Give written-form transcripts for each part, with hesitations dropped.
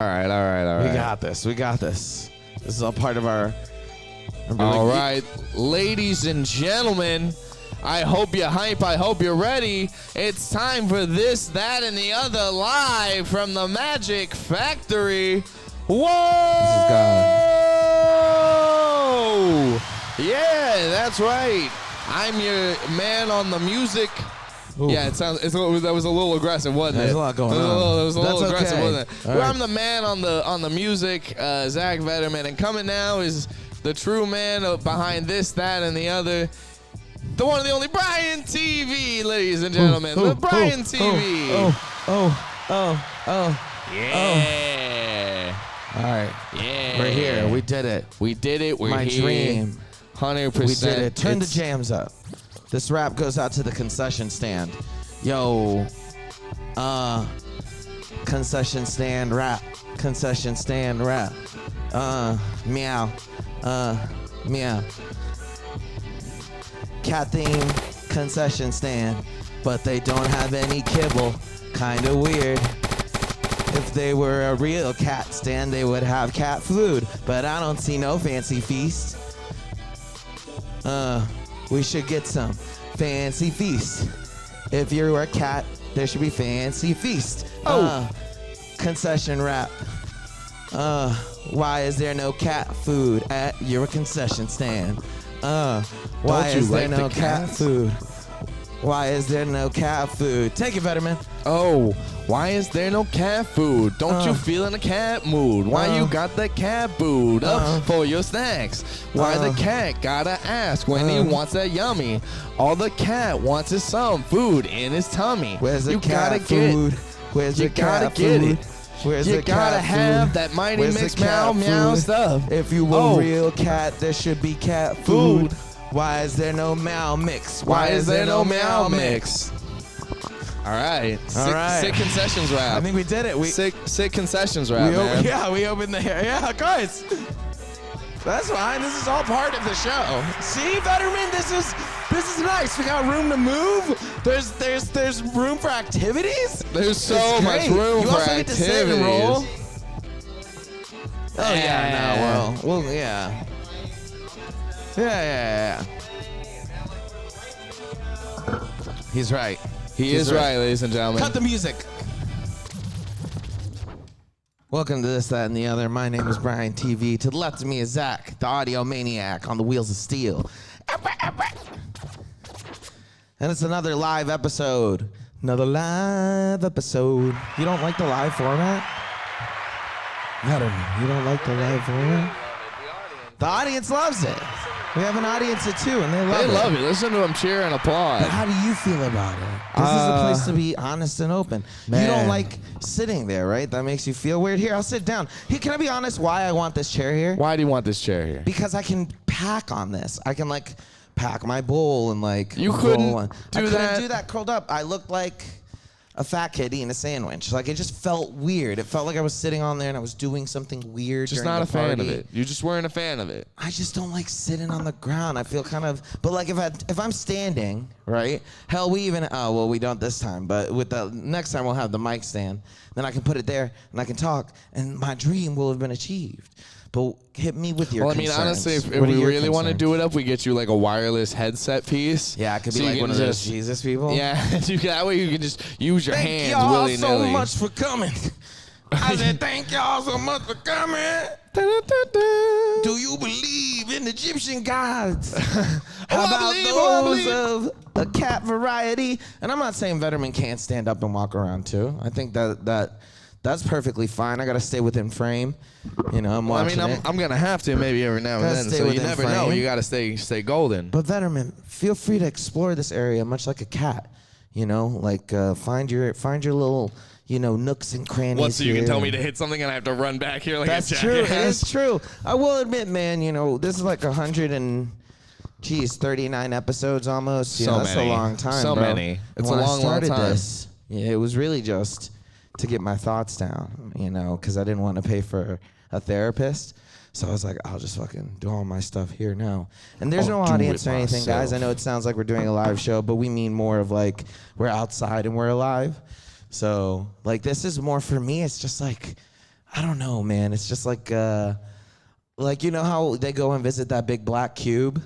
All right. We got this. This is all part of our... All right, ladies and gentlemen, I hope you're hype. I hope you're ready. It's time for this, that, and the other live from the Magic Factory. Whoa! This is God. Yeah, that's right. I'm your man on the music. Ooh. Yeah, that was a little aggressive, wasn't it? There's a lot going on. It was a little aggressive, okay. wasn't it? All Well, right. I'm the man on the music, Zach Vederman, and coming now is the true man behind this, that, and the other. The one and the only Bryan TV, ladies and gentlemen. The Bryan TV. Yeah. All right. Yeah. We're here. We did it. We're My here. dream. 100%. We did it. Turn the jams up. This rap goes out to the concession stand. Yo. Concession stand rap. Concession stand rap. Meow. Meow. Cat theme concession stand, but they don't have any kibble. Kinda weird. If they were a real cat stand, they would have cat food, but I don't see no fancy feast. We should get some fancy feast. If you're a cat, there should be fancy feast. Concession rap. Why is there no cat food at your concession stand? Why is there no cat food? Why is there no cat food? Take it, Vederman. Oh, why is there no cat food? Don't you feel in a cat mood? Why you got the cat food up for your snacks? Why the cat gotta ask when he wants that yummy? All the cat wants is some food in his tummy. Where's the you cat gotta food? Get, Where's the you cat gotta get food? it. Where's You the gotta cat have food? that mighty Where's mix the cat meow food? stuff. If you were a real cat, there should be cat food. Why is there no meow mix? Why is there no meow mix? All right. Sick concessions rap. I think we did it. Sick concessions rap, man. We opened the hair. Yeah, guys. That's fine. This is all part of the show. See, Vederman, this is nice. We got room to move. There's room for activities. There's so much room you for also activities. Get to sit and roll. Oh yeah, no, well, yeah. Yeah. He's right. He is right, ladies and gentlemen. Cut the music. Welcome to this, that, and the other. My name is Bryan TV. To the left of me is Zach, the audio maniac on the wheels of steel. And it's another live episode. Another live episode. You don't like the live format? You don't like the live format? The audience loves it. We have an audience of two, and they love it. Listen to them cheer and applaud. But how do you feel about it? This is a place to be honest and open. Man. You don't like sitting there, right? That makes you feel weird. Here, I'll sit down. Hey, can I be honest why I want this chair here? Why do you want this chair here? Because I can pack on this. I can, pack my bowl and, You couldn't roll on. do I that. couldn't do that curled up. I looked like a fat kid eating a sandwich. It just felt weird. It felt like I was sitting on there and I was doing something weird. Just during not the a fan party. of it. You just weren't a fan of it. I just don't like sitting on the ground. I feel kind of, but if I'm standing, right? Hell, we don't this time, but with the next time we'll have the mic stand. Then I can put it there and I can talk, and my dream will have been achieved. But hit me with your concerns. Honestly, if What are we your really want to concerns? do it up, we get you a wireless headset piece. Yeah, it could be so one of those Jesus people. Yeah, that way you can just use your hands Thank y'all willy-nilly. so much for coming. I said, thank y'all so much for coming. Do you believe in Egyptian gods? How about those of a cat variety? And I'm not saying Vederman can't stand up and walk around too. I think that's perfectly fine. I gotta stay within frame. I'm watching it. I'm gonna have to maybe every now and Gotta then. stay So you within never frame. know. You gotta stay golden. But Vederman, feel free to explore this area much like a cat. Find your little nooks and crannies. What? So you can here. tell me to hit something and I have to run back here like That's a true. jackass? It's true. I will admit, man. This is 39 episodes almost. So that's many. a long time. So bro. many. It's when a long, I started long time. this, it was really just to get my thoughts down. Because I didn't want to pay for a therapist. So I was like, I'll just fucking do all my stuff here now. And there's no do audience it or anything, guys. I myself. know it sounds like we're doing a live show, but we mean more of we're outside and we're alive. So, this is more for me. It's just I don't know, man. It's just like you know how they go and visit that big black cube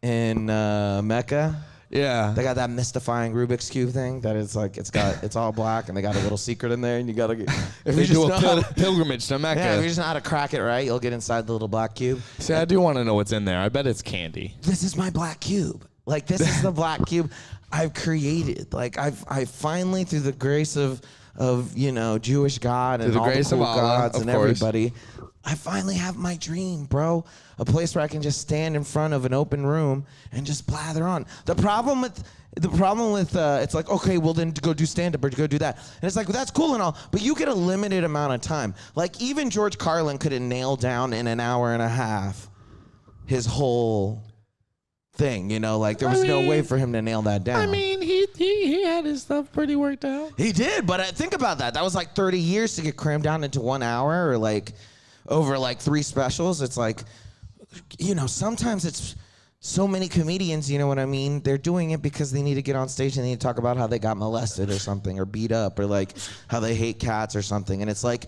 in Mecca? Yeah. They got that mystifying Rubik's Cube thing that is like, it's all black and they got a little secret in there and you gotta get, if They you do just a know pilgrimage to Mecca. yeah, if you just know how to crack it right, you'll get inside the little black cube. See, I do want to know what's in there. I bet it's candy. This is my black cube. Like, this is the black cube I've created. Like, I finally, through the grace of you know, Jewish God and all the cool gods and everybody, I finally have my dream, bro. A place where I can just stand in front of an open room and just blather on. The problem with it's like, okay, well then go do stand-up or go do that. And it's like, well, that's cool and all, but you get a limited amount of time. Like, even George Carlin could have nailed down in an hour and a half his whole thing, you know? Like, there was no way for him to nail that down. I mean, he had his stuff pretty worked out. He did, but think about that. That was like 30 years to get crammed down into 1 hour or like over like 3 specials. It's like, you know, sometimes it's so many comedians, you know what I mean? They're doing it because they need to get on stage and they need to talk about how they got molested or something or beat up or like how they hate cats or something. And it's like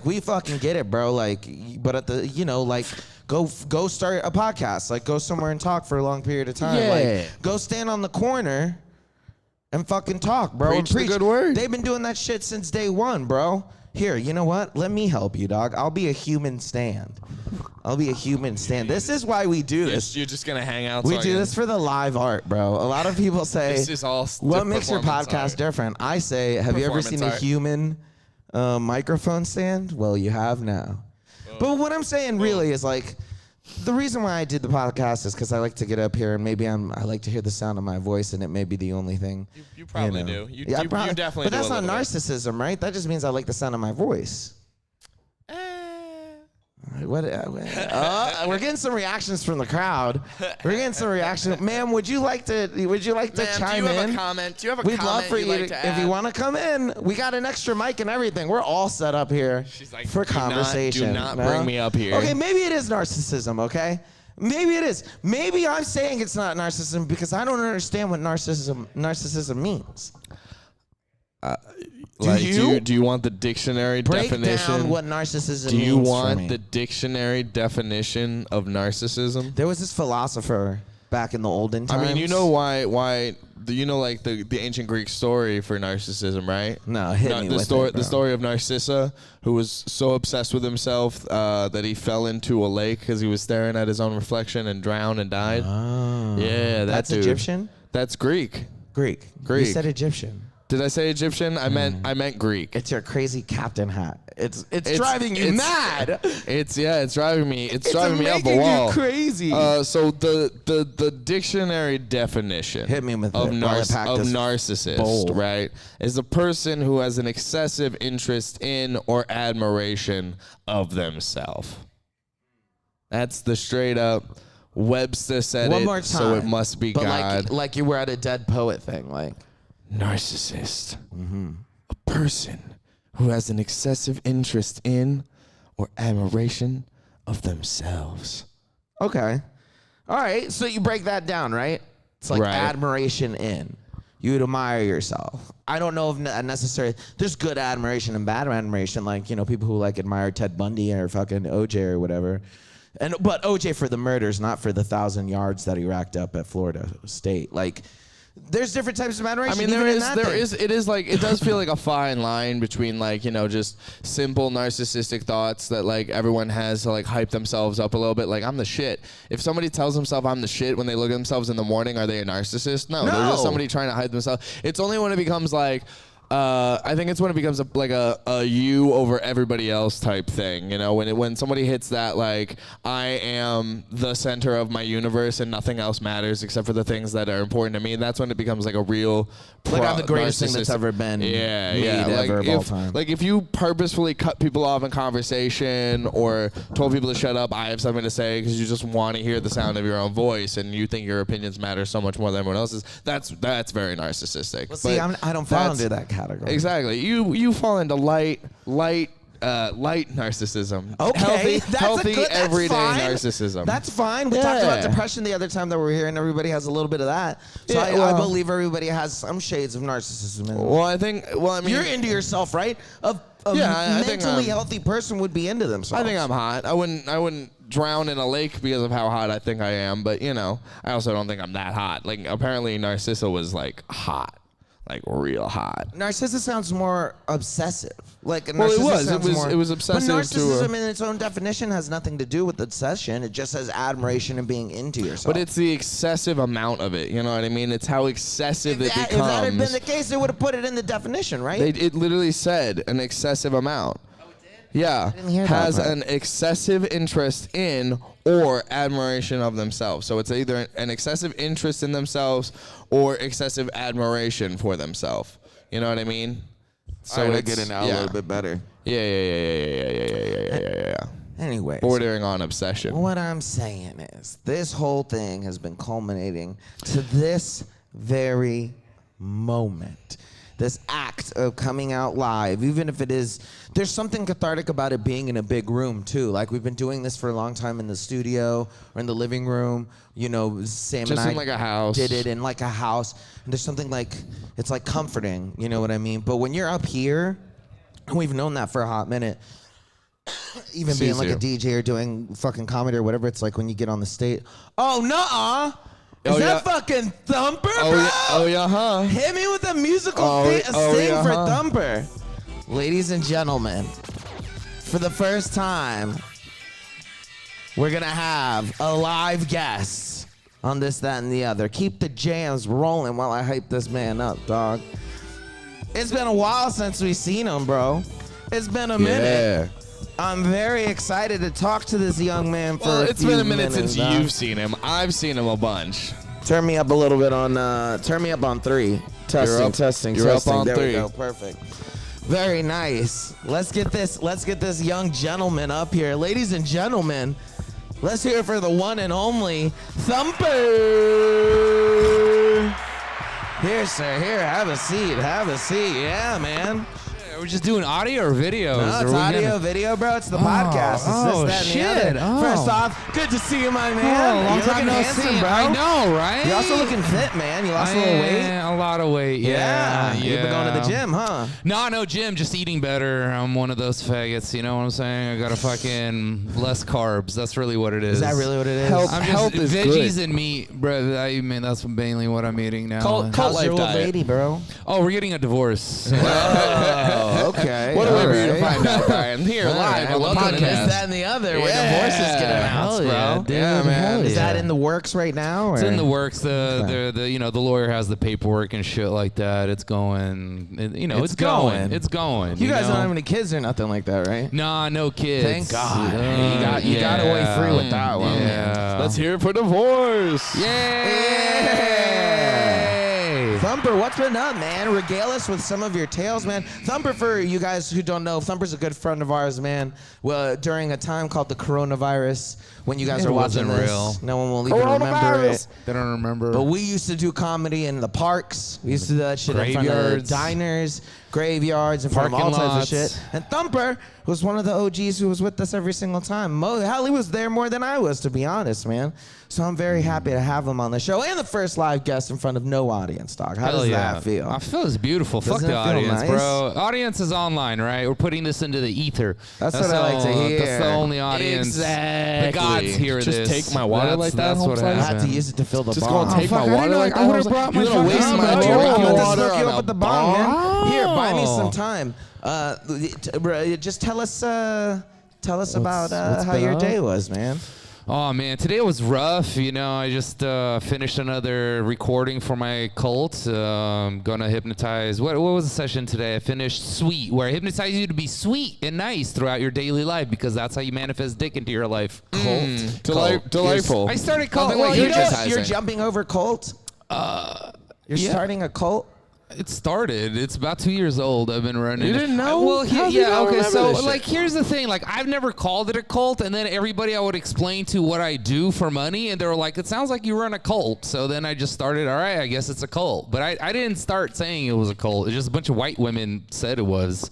we fucking get it, bro. Like, but at the, you know, like go start a podcast. Like, go somewhere and talk for a long period of time. Yeah. Like, go stand on the corner and fucking talk, bro. Preach the good word. They've been doing that shit since day one, bro. Here, you know what? Let me help you, dog. I'll be a human stand. This is why we do this. You're just gonna hang out. We do this for the live art, bro. A lot of people say, this is all what makes your podcast art. different? I say, have you ever seen a human microphone stand? Well, you have now. But what I'm saying really is like, the reason why I did the podcast is because I like to get up here and maybe I like to hear the sound of my voice and it may be the only thing. You probably know. do. You probably, definitely but do. that's not narcissism, right? That just means I like the sound of my voice. We're getting some reactions from the crowd. We're getting some reactions. Ma'am, would you like to chime in? Do you have a comment? Do you have a We'd comment love for you like to, to if you add? want to come in. We got an extra mic and everything. We're all set up here Like, for conversation. Do not bring me up here. Okay, maybe it is narcissism, okay? Maybe it is. Maybe I'm saying it's not narcissism because I don't understand what narcissism means. Do you want the dictionary Break definition? down what narcissism means. Do you for want me. the dictionary definition of narcissism? There was this philosopher back in the olden times. I mean, you know why you know, like the ancient Greek story for narcissism, right? No, hit me the with story. it, bro. The story of Narcissa, who was so obsessed with himself that he fell into a lake because he was staring at his own reflection and drowned and died. Oh. Yeah, that's dude. Egyptian? That's Greek. Greek. Greek. You said Egyptian. Did I say Egyptian? I meant Greek. It's your crazy captain hat. It's driving you mad. It's driving me. It's driving me up a making wall. you crazy. So the dictionary definition Hit me with of it while I pack this narcissist, bowl. right, is a person who has an excessive interest in or admiration of themselves. That's the straight up Webster said One it, more time. so it must be but God. like you were at a dead poet thing, like. Narcissist. A person who has an excessive interest in or admiration of themselves. Okay. All right. So you break that down, right? It's like Right. admiration in. You would admire yourself. I don't know if necessarily there's good admiration and bad admiration, like, you know, people who like admire Ted Bundy or fucking OJ or whatever. But OJ for the murders, not for the 1,000 yards that he racked up at Florida State. Like, there's different types of admiration. I mean, it does feel like a fine line between, like, you know, just simple narcissistic thoughts that, like, everyone has to, like, hype themselves up a little bit. Like, I'm the shit. If somebody tells themselves I'm the shit when they look at themselves in the morning, are they a narcissist? No. They're just somebody trying to hype themselves. It's only when it becomes like, I think it's when it becomes a you over everybody else type thing, you know, when somebody hits that, like, I am the center of my universe and nothing else matters except for the things that are important to me. And that's when it becomes like a real like I'm the greatest thing that's ever been made ever of all time. Like, if you purposefully cut people off in conversation or told people to shut up, I have something to say, because you just want to hear the sound of your own voice and you think your opinions matter so much more than everyone else's, that's very narcissistic. Well, see, I don't fall under that category. Exactly. You fall into light narcissism. Okay, healthy everyday fine. narcissism. That's fine. We talked about depression the other time that we were here, and everybody has a little bit of that. So I believe everybody has some shades of narcissism. Well, I mean, you're into yourself, right? a I think mentally healthy person would be into themselves. I think I'm hot. I wouldn't drown in a lake because of how hot I think I am. But you know, I also don't think I'm that hot. Like apparently Narcissa was like hot, like real hot. Narcissa sounds more obsessive. Like Well, it was. It was obsessive. But to narcissism her. in its own definition has nothing to do with obsession. It just has admiration and being into yourself. But it's the excessive amount of it. You know what I mean? It's how excessive it becomes. If that had been the case, they would have put it in the definition, right? It literally said an excessive amount. Yeah, didn't hear that has part. an excessive interest in or admiration of themselves. So it's either an excessive interest in themselves or excessive admiration for themselves. You know what I mean? So I get it now a little bit better. Yeah. Anyways, Bordering on obsession. what I'm saying is this whole thing has been culminating to this very moment. This act of coming out live, even if it is, there's something cathartic about it being in a big room too. Like we've been doing this for a long time in the studio or in the living room. You know, Sam Just and I in like a house. did it in like a house. And there's something like, it's like comforting, you know what I mean? But when you're up here, and we've known that for a hot minute, even being like a DJ or doing fucking comedy or whatever, it's like when you get on the stage. Oh, nuh-uh. Is that fucking Thumper, bro? Oh yeah, huh? Hit me with a musical sting for Thumper. Ladies and gentlemen, for the first time, we're going to have a live guest on This, That, and the Other. Keep the jams rolling while I hype this man up, dog. It's been a while since we've seen him, bro. It's been a minute. I'm very excited to talk to this young man for a It's few been a minute minutes, since you've seen him. I've seen him a bunch. Turn me up a little bit on, turn me up on 3. Testing. You're up on there 3. We go, perfect. Very nice. Let's get this young gentleman up here. Ladies and gentlemen, let's hear it for the one and only Thumper. Here, sir, here, have a seat. Yeah, man. We're just doing audio or videos? No, it's audio, video, bro. It's the podcast. It's this, that, and the other. First off, good to see you, my man. long You're time looking no handsome, see. bro. I know, right? You're also looking fit, man. You lost a little weight. A lot of weight, yeah. You've been going to the gym, huh? No, gym, just eating better. I'm one of those faggots, you know what I'm saying? I got to fucking less carbs. That's really what it is. Is that really what it is? Health- I'm Health just is veggies good. and meat, bro. I mean, that's mainly what I'm eating now. Cult How's life your old diet. lady, bro? Oh, we're getting a divorce. Oh, okay. What a way for you to Alright. find out, Brian. Here, live on the Welcome to This, podcast. That, and the Other, where Yeah. divorces get announced, Hell yeah, bro. dude. Yeah, man. Hell Is that yeah. in the works right now? Or? It's in the works. The lawyer has the paperwork and shit like that. It's going. It's going. It's going. You guys know? don't have any kids or nothing like that, right? Nah, no kids. Thank God. You got away free with that one. Yeah. Let's hear it for divorce. Yay! Thumper, what's been up, man? Regale us with some of your tales, man. Thumper, for you guys who don't know, Thumper's a good friend of ours, man. Well, during a time called the coronavirus, when you guys It are watching wasn't this, real. no one will even remember it. They don't remember. But we used to do comedy in the parks. We used to do that shit in front of Graveyards. diners, graveyards, in front of all Parking types of lots. shit. And Thumper was one of the OGs who was with us every single time. Hell, he was there more than I was, to be honest, man. So I'm very happy to have him on the show and the first live guest in front of no audience, dog. How does that feel? I feel it's beautiful. Fuck Doesn't the it feel audience, nice? bro. Audience is online, right? We're putting this into the ether. That's what I like to hear. That's the only audience. Exactly. The gods hear Just this. take my water like that, That's what Homestead? I had to happened. use it to fill the Just bong. gonna take fuck, my I didn't water know like I that. would've brought my You're gonna waste fucking my bong. drinking Let's water hook you on up a with the bong, man. bong. Here, buy me some time. Just tell us about what's how been your up? day was, man. Oh man, today was rough. I just finished another recording for my cult. Gonna hypnotize. What was the session today? I finished Sweet, where I hypnotize you to be sweet and nice throughout your daily life, because that's how you manifest dick into your life. Cult. Delightful. I started cult. Nothing Well, like you You're, know, hypnotizing. you're jumping over cult? You're yeah. starting a cult? It started. It's about 2 years old. I've been running. You didn't know? Well, How'd you yeah. not Okay. remember So, this shit? like, here's the thing. Like, I've never called it a cult, and then everybody I would explain to what I do for money, and they were like, "It sounds like you run a cult." So then I just started. All right, I guess it's a cult. But I didn't start saying it was a cult. It's just a bunch of white women said it was.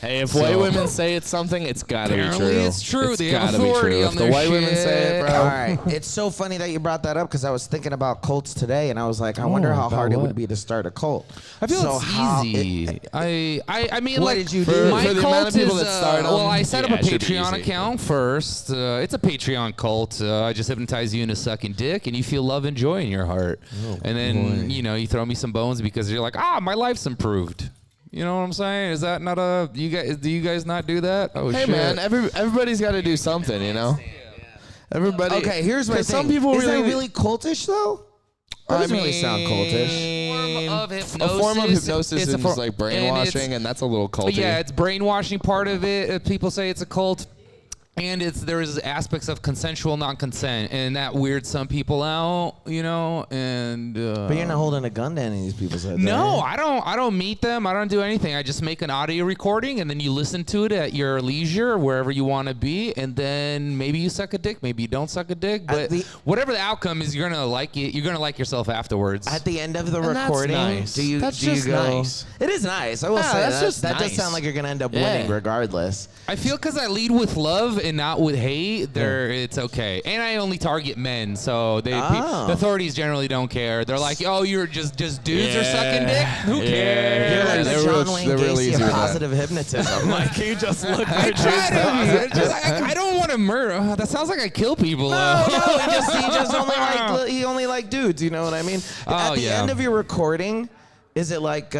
Hey, if white women say it's something, it's gotta be Apparently true. it's true. They have gotta be authority true. on If the their white women say it, shit. bro. All right. It's so funny that you brought that up because I was thinking about cults today, and I was like, I wonder how about hard it what? would be to start a cult. I feel So it's how easy. I mean, What like, did you do? My For the cult amount of people is, that start well, them, I set yeah, up a it should be Patreon easy. account first. It's a Patreon cult. I just hypnotize you into sucking dick, and you feel love and joy in your heart. And then, you know, you throw me some bones because you're like, my life's improved. You know what I'm saying? Is that not do you guys not do that? Oh, Hey, shit. man, everybody's got to do something, you know? Everybody. Okay, here's my thing. Some people Is really. that really cultish, though? That doesn't really sound cultish. Form of A form of hypnosis. hypnosis It's a is form- like and brainwashing, and that's a little culty. Yeah, it's brainwashing part of it. People say it's a cult. And there's aspects of consensual non-consent, and that weirds some people out, you know. And But you're not holding a gun to any of these people's heads. no, are I don't meet them. I don't do anything. I just make an audio recording, and then you listen to it at your leisure, wherever you want to be, and then maybe you suck a dick, maybe you don't suck a dick, but whatever the outcome is, you're gonna like it. You're gonna like yourself afterwards. At the end of the And that's recording, nice. do you That's do you just go? nice. It is nice. I will Yeah, say that's that. just That does nice. sound like you're gonna end up Yeah. winning regardless. I feel because I lead with love and not with hate, it's okay. And I only target men, so the authorities generally don't care. They're like, oh, you're just dudes are sucking dick? Who cares? You're like they're the John real- Wayne they're real Gacy easy of with that. positive hypnotism. Like you just look for I dudes. try to be. I don't want to murder. That sounds like I kill people. No, though. no, he only like dudes. You know what I mean? At the end of your recording, is it like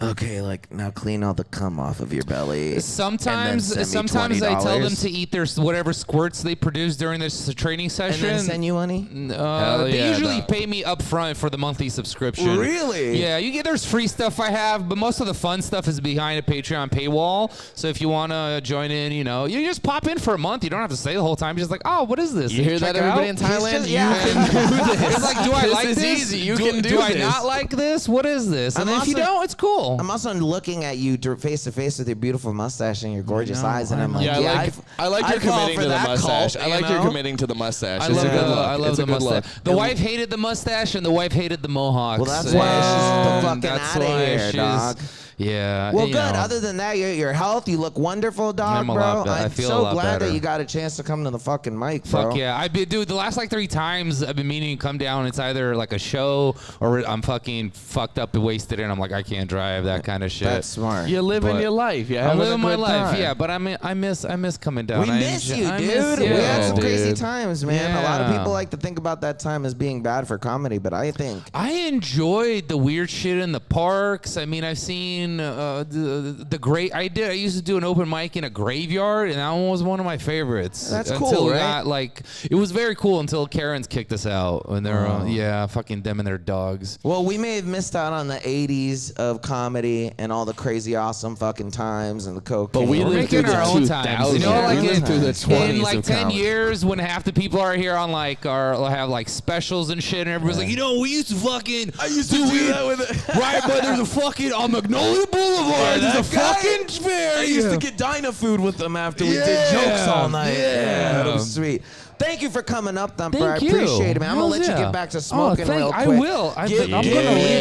okay, like now clean all the cum off of your belly. Sometimes and then send me I tell them $20? to eat their whatever squirts they produce during this training session. And then send you money. They yeah, usually dog. pay me up front for the monthly subscription. Really? Yeah, there's free stuff I have, but most of the fun stuff is behind a Patreon paywall. So if you want to join in, you just pop in for a month. You don't have to stay the whole time. You're just like, oh, what is this? You hear Check that, it everybody out. in Thailand? just- You yeah. can do this. It's like, do I like is this? easy. You can do Do I this. not like this? What is this? And I'm if you also- don't, it's cool. I'm also looking at you face to face with your beautiful mustache and your gorgeous eyes, and I'm like, Yeah, I like I'd you're fall committing for to the that mustache. cult, I like you you're know? committing to the mustache. I It's love a good look. I love It's the a good look. mustache. The wife hated the mustache, and the wife hated the mohawks. Well, that's why she's fucking That's outta why here, she's- dog. Yeah. Well, you good. know. Other than that, your health, you look wonderful, dog, I'm a bro. lot better. I I'm feel a so lot glad better. that you got a chance to come to the fucking mic, bro. Fuck yeah. Dude, the last like 3 times I've been meaning to come down. It's either like a show or I'm fucking fucked up and wasted and I'm like, I can't drive, that kind of shit. That's smart. You're living But your life. You're I'm having living a my good life, time. yeah. But I miss coming down. We I miss you, I dude. miss We you. had some dude. crazy times, man. A lot of Yeah. people like to think about that time as being bad for comedy, but I think I enjoyed the weird shit in the parks. I mean, I've seen the great. I used to do an open mic in a graveyard, and that one was one of my favorites. That's until cool, it right? got, it was very cool until Karens kicked us out, and they're fucking them and their dogs. Well, we may have missed out on the 80s of comedy and all the crazy, awesome fucking times and the cocaine. But we We're lived through making the our own times. 2000s. You know, like we lived through the 20s in like of 10 comedy. years, when half the people are here on have like specials and shit, and everybody's like, we used to fucking. I used to do that with it. Right, but there's a fucking on Magnolia Boulevard. There's a fucking fair. I used to get Dyna food with them after we did jokes all night. Yeah. That was sweet. Thank you for coming up, Thumper. I Thank you. appreciate it, man. I'm going to let Hells you yeah. get back to smoking real quick. I will. I'm Give gonna me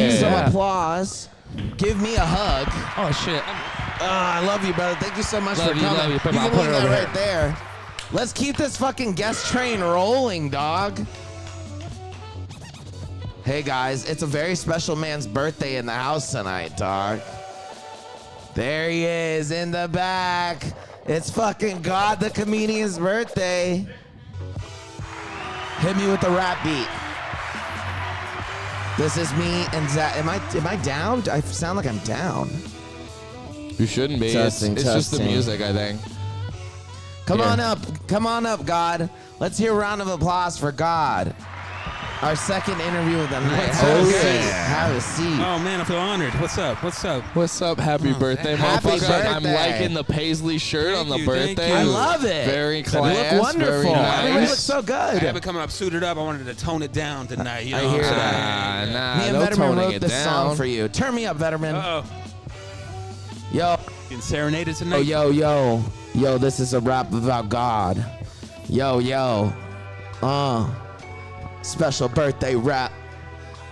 leave. some Yeah. applause. Give me a hug. Oh shit. I love you, brother. Thank you so much Love for you, coming. love you. You I'll can put leave it that over right there. Let's keep this fucking guest train rolling, dog. Hey, guys. It's a very special man's birthday in the house tonight, dog. There he is in the back. It's fucking God the comedian's birthday. Hit me with the rap beat. This is me and Zach. Am I down? I sound like I'm down. You shouldn't be. Testing, it's just the testing. music, I think. Come Yeah. on up. Come on up, God. Let's hear a round of applause for God. Our second interview of the night. What's Have a up, seat. guys? Have a seat. Oh man, I feel honored. What's up? What's up? What's up? Happy birthday, Happy motherfucker. I'm birthday. liking the paisley shirt Thank on the you, thank birthday. you. I love it. Very You class. look wonderful. Very Everybody nice. looks so I good. haven't come up suited up. I wanted to tone it down tonight. You know I what hear I'm that. saying? Nah, Me and no Vederman toning wrote it this down. song for you. Turn me up, Vederman. Uh-oh. Yo, Getting serenaded tonight. oh, yo. This is a rap about God. Yo. Special birthday rap.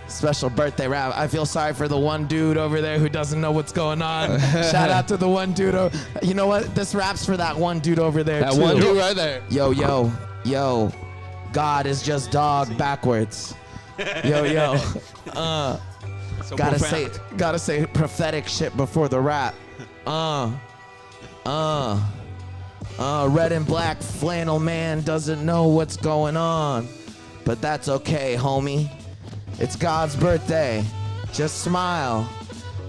Special birthday rap. I feel sorry for the one dude over there who doesn't know what's going on. Shout out to the one dude. You know what? This rap's for that one dude over there, That too. one dude right there. Yo. God is just dog backwards. Yo. So Gotta say prophetic shit before the rap. Red and black flannel man doesn't know what's going on. But that's okay, homie. It's God's birthday. Just smile.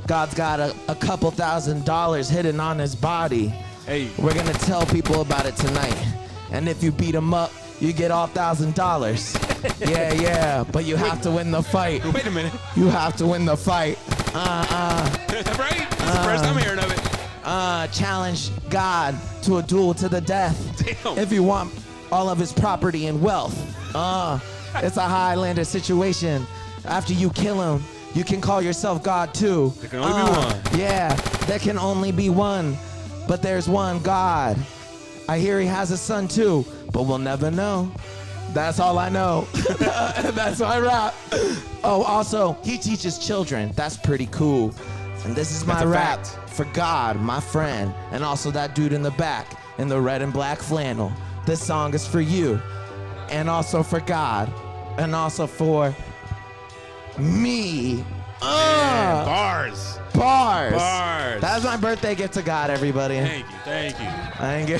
God's got a couple $1,000s hidden on his body. Hey. We're gonna tell people about it tonight. And if you beat him up, you get all $1,000. Yeah. But you have to win the fight. Wait a minute. You have to win the fight. Right? It's the first time hearing of it. Challenge God to a duel to the death. Damn. If you want all of his property and wealth. It's a Highlander situation. After you kill him, you can call yourself God too. There can only be one. Yeah, there can only be one. But there's one God. I hear he has a son too, but we'll never know. That's all I know. That's my rap. Oh, also, he teaches children. That's pretty cool. And this is my That's a rap fact. for God, my friend, and also that dude in the back in the red and black flannel. This song is for you, and also for God, and also for me. Yeah, bars. Bars. That's my birthday gift to God, everybody. Thank you.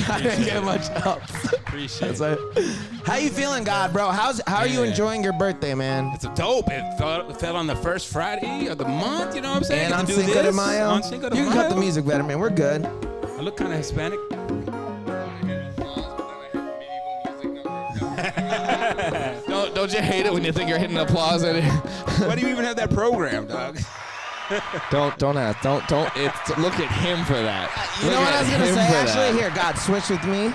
I didn't get much help. Appreciate it. That's it. How you feeling, God, bro? How are you Yeah. enjoying your birthday, man? It's dope. It fell on the first Friday of the month, you know what I'm saying? And on Get to do Cinco de this. Mayo. On Cinco de You can cut the Mayo. music better, man. We're good. I look kind of Hispanic. Don't you hate it when you think you're hitting applause at it? Why do you even have that program, dog? Don't ask. Don't. Look at him for that. You know Look what I at was gonna him say? for Actually, that. here, God, switch with me.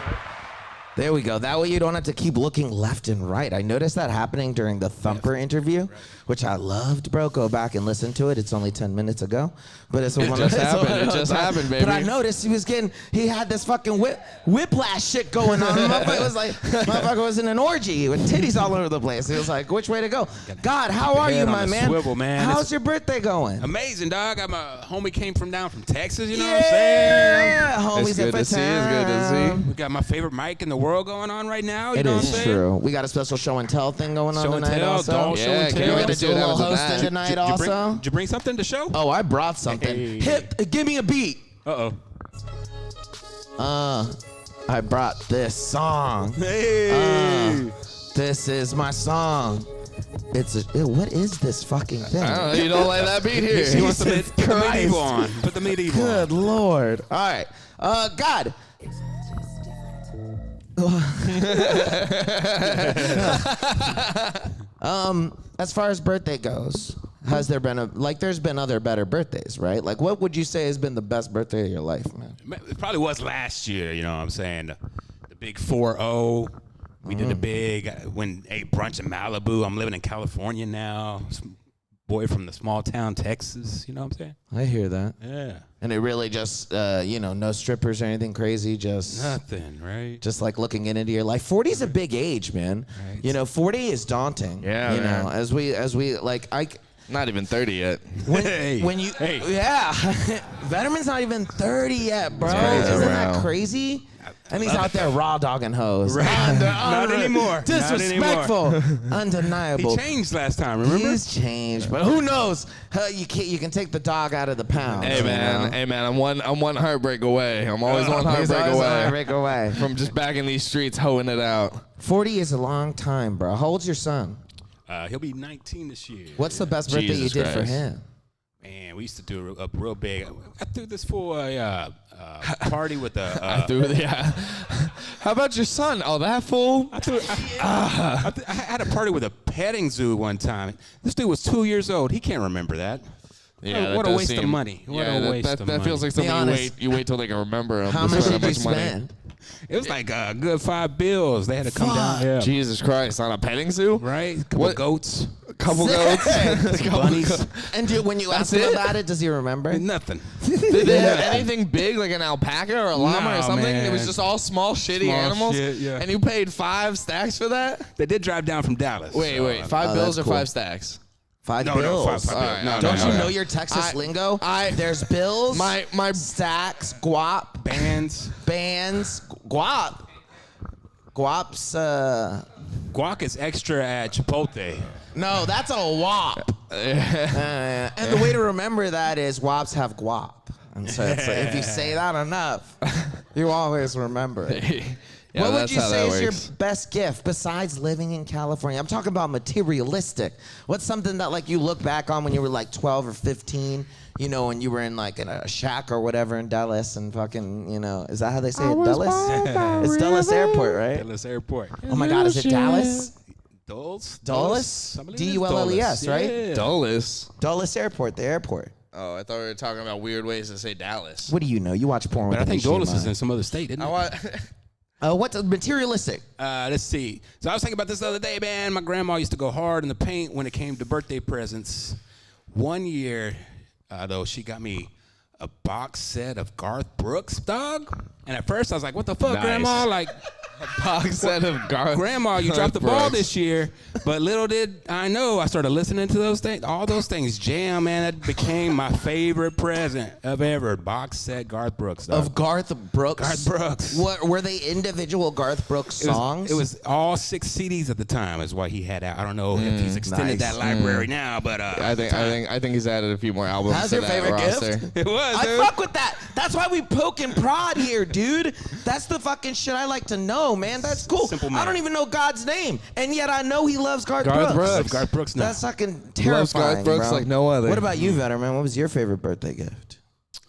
There we go. That way you don't have to keep looking left and right. I noticed that happening during the Thumper interview, which I loved, bro. Go back and listen to it. It's only 10 minutes ago. But it's one just of happened. It just happened, baby. But I noticed he had this fucking whiplash shit going on. Motherfucker was in an orgy with titties all over the place. He was like, which way to go? God, how are you, Head on my the man? swivel, man. How's your birthday going? Amazing, dog. My homie came down from Texas, you know what I'm saying? Yeah, homies It's good in to see. It's good to see. We got my favorite mic in the world going on right now. You It know what I'm is saying? true. We got a special show and tell thing going on Show and tonight tell, also. dog show Yeah, and can tell. we We're get gonna to do a that little with hosting that? tonight Did you bring- also. Did you bring something to show? Oh, I brought something. Hey. Give me a beat. Uh-oh. I brought this song. Hey. This is my song. What is this fucking thing? I don't know. You don't like that beat here. He wants to Jesus put the Christ. medieval on. Put the medieval on. Good Lord. All right. God. As far as birthday goes, has there been there's been other better birthdays, right? Like, what would you say has been the best birthday of your life, man? It probably was last year, you know what I'm saying? The big 4-0. We did a big, ate brunch in Malibu. I'm living in California now. Some boy from the small town, Texas. You know what I'm saying? I hear that. Yeah. And it really just, no strippers or anything crazy, just Nothing, right? just like looking into your life. 40 is a big age, man. Right. 40 is daunting. Yeah, You know, man. as we like, Not even 30 yet. when you, yeah, Vederman's not even 30 yet, bro. crazy, Isn't bro. that crazy? And he's out there raw dogging hoes. Right. Not anymore. Disrespectful. Undeniable. He changed last time, remember? He's changed, but who knows? You can take the dog out of the pound. Hey man, I'm one heartbreak away. I'm always one He's heartbreak always away a heartbreak away. from just back in these streets hoeing it out. 40 is a long time, bro. How old's your son? He'll be 19 this year. What's the best birthday Jesus you did for Christ. him? Man, we used to do a real big. I threw this for a party with a. How about your son? Oh, that fool. I had a party with a petting zoo one time. This dude was 2 years old. He can't remember that. Yeah, what that a does waste of seem- money. What yeah, a waste that of that money. feels like Be something honest. you wait till they can remember. How much did you money. spend? It was like a good 5 bills. They had to come down. Fuck. Yeah. Jesus Christ, on a petting zoo? Right? A couple What? goats. Couple goats. Couple bunnies. goats. And when you ask That's him it? about it, does he remember? Nothing. Did they have anything big like an alpaca or a llama or No, something? man. It was just all small, shitty Small animals. shit, yeah. And you paid 5 stacks for that? They did drive down from Dallas. Wait, so, $5 bills that's or cool. 5 stacks? 5 No, bills. no, 5 bills. Right, No, Don't no, you no. know your Texas lingo? There's bills, my stacks, guap, Bands. bands, guap. Guap's, Guac is extra at Chipotle. no, that's a wop. And the way to remember that is wops have guap. And so it's like, if you say that enough, you always remember it. Yeah, What would that's you how say that is your works. best gift besides living in California? I'm talking about materialistic. What's something that like you look back on when you were like 12 or 15, you know, and you were in like in a shack or whatever in Dallas and fucking, you know, is that how they say it? Dulles? It's Dulles Airport, right? Dallas Airport. Oh my God, is it Dallas? Dulles? Dulles? I believe it's D-U-L-L-E-S, right? Yeah. Dulles. Dulles Airport, the airport. Oh, I thought we were talking about weird ways to say Dallas. What do you know? You watch porn with But I think the HDMI. Dulles is in some other state, isn't it? What's materialistic? Let's see. So I was thinking about this the other day, man. My grandma used to go hard in the paint when it came to birthday presents. One year, though, she got me a box set of Garth Brooks, dog. And at first I was like, what the fuck, Nice. Grandma? Like, Box set of Garth. Grandma, you dropped the ball this year. But little did I know, I started listening to those things. All those things jam, man. That became my favorite present of ever. Box set Garth Brooks, dog. Of Garth Brooks? Garth Brooks. What, were they individual Garth Brooks songs? It was all 6 CDs at the time is what he had out. I don't know if he's extended nice. that library now, but I think he's added a few more albums How's to your that favorite roster. gift? it was, I dude. fuck with that. That's why we poke and prod here, dude. That's the fucking shit I like to know, man. That's cool. Simple I man. don't even know God's name, and yet I know he loves Garth Garth Brooks. Brooks. Garth Brooks now. That's fucking terrifying, Loves Garth Brooks bro. like no other. What about you, Vederman? What was your favorite birthday gift?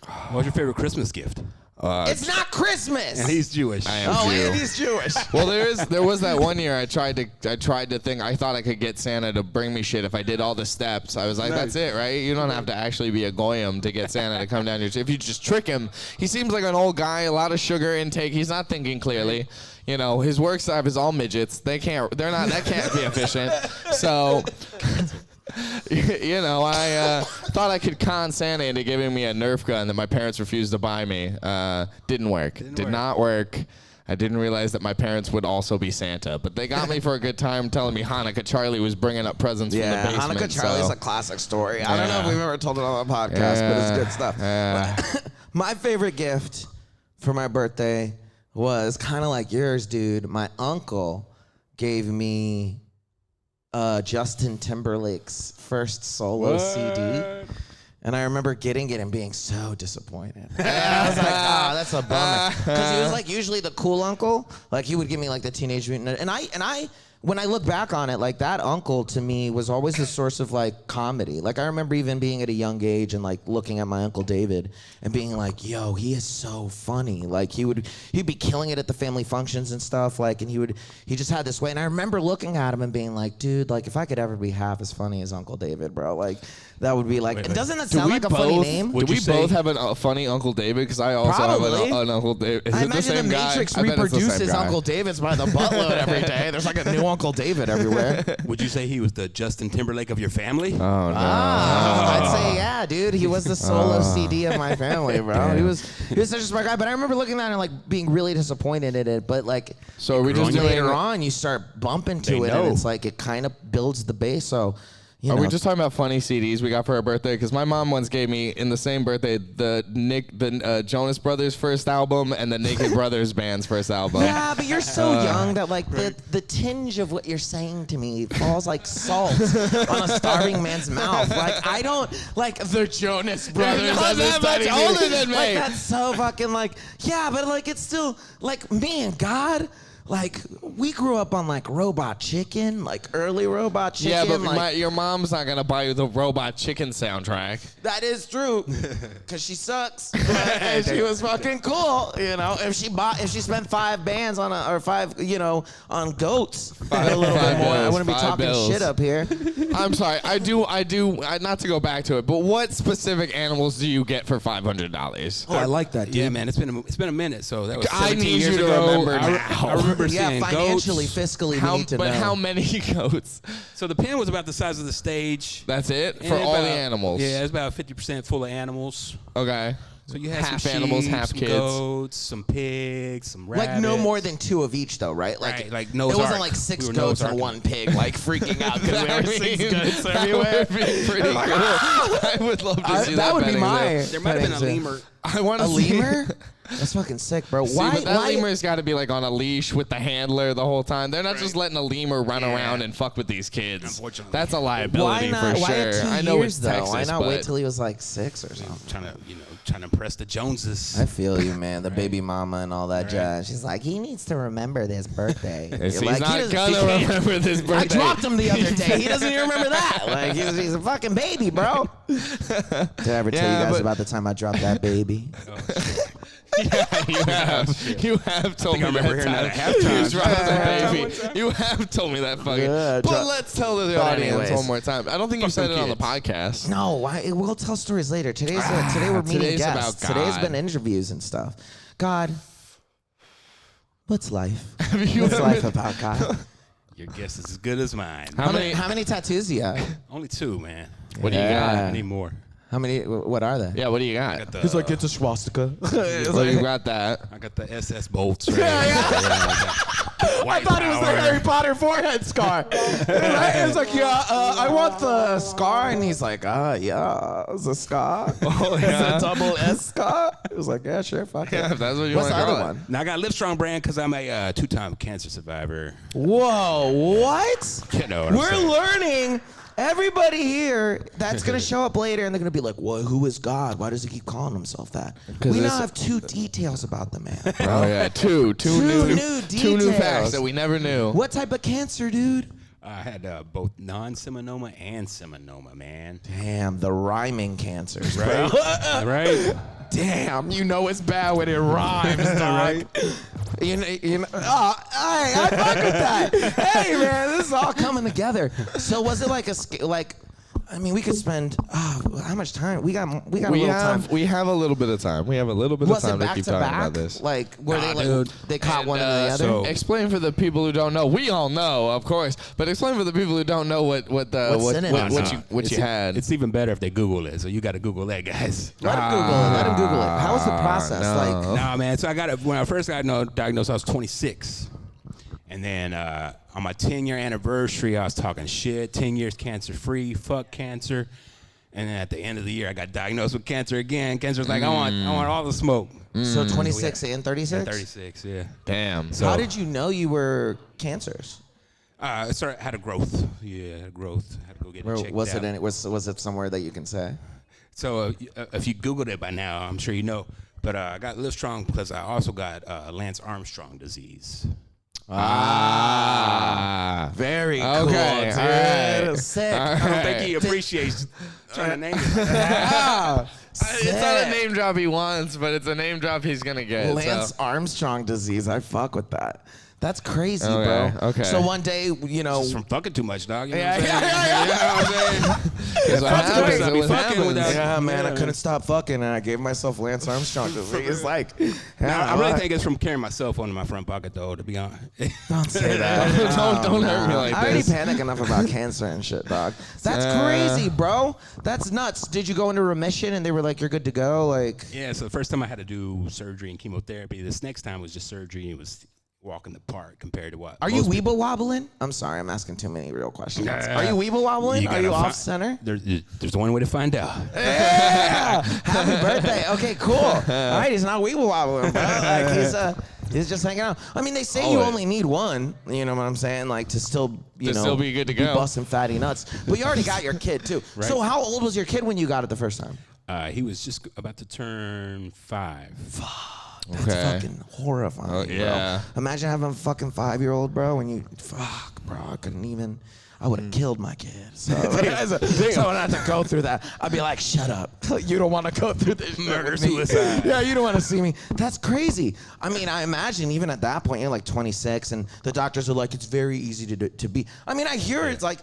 What was your favorite Christmas gift? It's not Christmas. And he's Jewish. I am oh, Jew. and he's Jewish. Well, there was that one year I tried to think I thought I could get Santa to bring me shit if I did all the steps. I was like, that's it, right? You don't have to actually be a goyim to get Santa to come down your. If you just trick him, he seems like an old guy, a lot of sugar intake. He's not thinking clearly. You know, his work staff is all midgets. That can't be efficient. So. You know, I thought I could con Santa into giving me a Nerf gun that my parents refused to buy me. Didn't work. Did not work. I didn't realize that my parents would also be Santa, but they got me for a good time telling me Hanukkah Charlie was bringing up presents from the Yeah, basement. Hanukkah Charlie's a classic story. I don't know if we've ever told it on the podcast, but it's good stuff. My favorite gift for my birthday was kind of like yours, dude. My uncle gave me Justin Timberlake's first solo CD. And I remember getting it and being so disappointed. And I was like, that's a bummer. Because he was like usually the cool uncle. Like he would give me like the Teenage Mutant. And I when I look back on it, like that uncle to me was always a source of like comedy. Like I remember even being at a young age and like looking at my Uncle David and being like, yo, he is so funny. Like he'd be killing it at the family functions and stuff. Like, and he just had this way. And I remember looking at him and being like, dude, like if I could ever be half as funny as Uncle David, bro, like that would be like, doesn't that sound like a funny name? Do we both have a funny Uncle David? Because I also Probably. have an Uncle David. Is I it the imagine same the guy? Matrix I bet it's the same reproduces guy. Uncle David's by the buttload every day. There's like a new Uncle David everywhere. Would you say he was the Justin Timberlake of your family? Oh no. I'd say yeah, dude. He was the solo CD of my family, bro. Damn. He was such a smart guy. But I remember looking at it and like being really disappointed in it. But like, So are we just doing? later on, you start bumping to They it, know. and it's like it kind of builds the base. So, you Are know. we just talking about funny CDs we got for our birthday? Because my mom once gave me in the same birthday the Jonas Brothers first album and the Naked Brothers band's first album. Yeah, but you're so young that like the tinge of what you're saying to me falls like salt on a starving man's mouth. Like I don't like the Jonas Brothers not as a that much study older group. than me. Like that's so fucking like yeah, but like it's still like me and God. Like we grew up on like Robot Chicken, like early Robot Chicken. Yeah, but like, your mom's not gonna buy you the Robot Chicken soundtrack. that is true, cause she sucks. And she was fucking cool, you know. If she spent 5 bands on on goats, a little bit more, I wouldn't be 5 talking bills. shit up here. I'm sorry. I do. Not to go back to it, but what specific animals do you get for $500? Oh, I like that, dude. Yeah, man. It's been a minute, so that was I 17 need years you to ago. remember I now. remember Yeah, seeing financially, goats. fiscally, we need to know. How many goats? So the pen was about the size of the stage. That's it And for all the about- animals. Yeah, it's about 50% full of animals. Okay. So you had half some animals, sheep, half some kids. goats, some pigs, some rabbits. Like no more than 2 of each, though, right? Like it Noah's wasn't Ark. like 6 We were goats Noah's and Ark. 1 pig, like freaking out because we have 6 goats that everywhere. would be pretty cool. I would love to see that. That would be petting my. zoo. There might have been a petting zoo. lemur. I want A to see lemur? That's fucking sick, bro. See, but that lemur's got to be like on a leash with the handler the whole time. They're not just letting a lemur run around and fuck with these kids. Unfortunately. That's a liability Why not? for Why sure. at 2 I know years, it's though? Texas, Why not but wait till he was like 6 or something? Trying to impress the Joneses. I feel you, man. The baby mama and all that jazz. She's like, he needs to remember this birthday. He's You're like, not he gonna can't- remember this I birthday. dropped him the other day. He doesn't even remember that. Like he's a fucking baby, bro. Did I ever tell Yeah, you guys but- about the time I dropped that baby? Yeah, you have told me I remember that hearing time. that at halftime. You dropped the Halftime baby. one time. You have told me that fucking. Yeah, But let's tell the But audience anyways. one more time. I don't think you said it on the podcast. No, we'll tell stories later. Today we're meeting today's about guests. Today's God. been interviews and stuff. God, what's life? you What's ever- life about God? Your guess is as good as mine. How many? How many tattoos do you have? Only 2, man. What do you Yeah. got? I need more. How many? What are they? Yeah, what do you got? He's like, it's a swastika. Well, you got that. I got the SS bolts. Right? I thought it was the Harry Potter forehead scar. It's like, yeah, I want the scar. And he's like, yeah, it's a scar. Oh, It's yeah. a double S scar. It was like, yeah, sure, fuck Yeah, it. if that's what you What's want the to other call it. one? Now I got Livestrong brand because I'm a 2-time cancer survivor. Whoa, what? You know what I'm We're saying. learning. Everybody here that's going to show up later and they're going to be like, well, who is God? Why does he keep calling himself that? We now have 2 details about the man. Oh yeah, two new two new facts details. that we never knew. What type of cancer, dude? I had both non-seminoma and seminoma, man. Damn, the rhyming cancers, bro. Right? Right? Damn, you know it's bad when it rhymes, dog. You know, oh, hey, I fuck with that. Hey, man, this is all coming together. So was it like I mean, we could spend how much time? We got a little time. We have a little bit of time. We have a little bit Was of it time to back keep to talking back? about this. Like were Nah, they like dude. they caught And, one into the other? so- Explain for the people who don't know. We all know, of course, but explain for the people who don't know what you had. It's even better if they Google it. So you got to Google that, guys. Let him Google it. Let him Google it. How was the process? no. Like Nah, man. So I got it when I first got diagnosed. I was 26, and then on my 10-year anniversary, I was talking shit. 10 years cancer free. Fuck cancer. And then at the end of the year, I got diagnosed with cancer again. Cancer's like, I want all the smoke. so 26 and 36? 36, yeah. Damn. So How did you know you were cancerous? I had a growth. Yeah, had a growth. Had to go get it checked Was out. it was it somewhere that you can say? So if you Googled it by now, I'm sure you know. But I got Livestrong because I also got Lance Armstrong disease. Very Okay, cool, all dude. right. Sick. All I don't right. think he appreciates trying to name it. It's not a Sick. name drop he wants, but it's a name drop he's gonna get. Lance so. Armstrong disease. I fuck with that. That's crazy, Okay, bro. okay. So one day, you know. Just from fucking too much, dog. You know Yeah, what I'm saying? yeah, You know what I'm saying? That's what Fuck happens. the way I That's be what fucking happens. without- Yeah, man, I Yeah. couldn't stop fucking, and I gave myself Lance Armstrong disease. Like, I really think it's from carrying my cell phone in my front pocket, though. To be honest. don't say that. Don't hurt me like I already this. panic enough about cancer and shit, dog. That's crazy, bro. That's nuts. Did you go into remission and they were like, you're good to go? Like, Yeah. So the first time I had to do surgery and chemotherapy. This next time was just surgery. It was walk in the park compared to what. are you most people- weeble wobbling? I'm sorry, I'm asking too many real questions. Nah. Are you weeble wobbling? Are gotta you fi- off center? There's one way to find out. Yeah! Happy birthday. Okay, cool. All right, he's not weeble wobbling, bro. Like he's just hanging out. I mean, they say you Always. only need one. You know what I'm saying? Like to still, you know, still be good to go. busting fatty nuts. But you already got your kid too. Right. So how old was your kid when you got it the first time? He was just about to turn 5. That's Okay. fucking horrifying, Oh, yeah. bro. Imagine having a fucking 5-year-old, bro, and you, fuck, bro, I couldn't even, I would have killed my kid. So, so I had to go through that. I'd be like, shut up. You don't want to go through this shit Murder, with me. suicide. Yeah, you don't want to see me. That's crazy. I mean, I imagine even at that point, you're like 26, and the doctors are like, it's very easy to be. I mean, I hear it's like,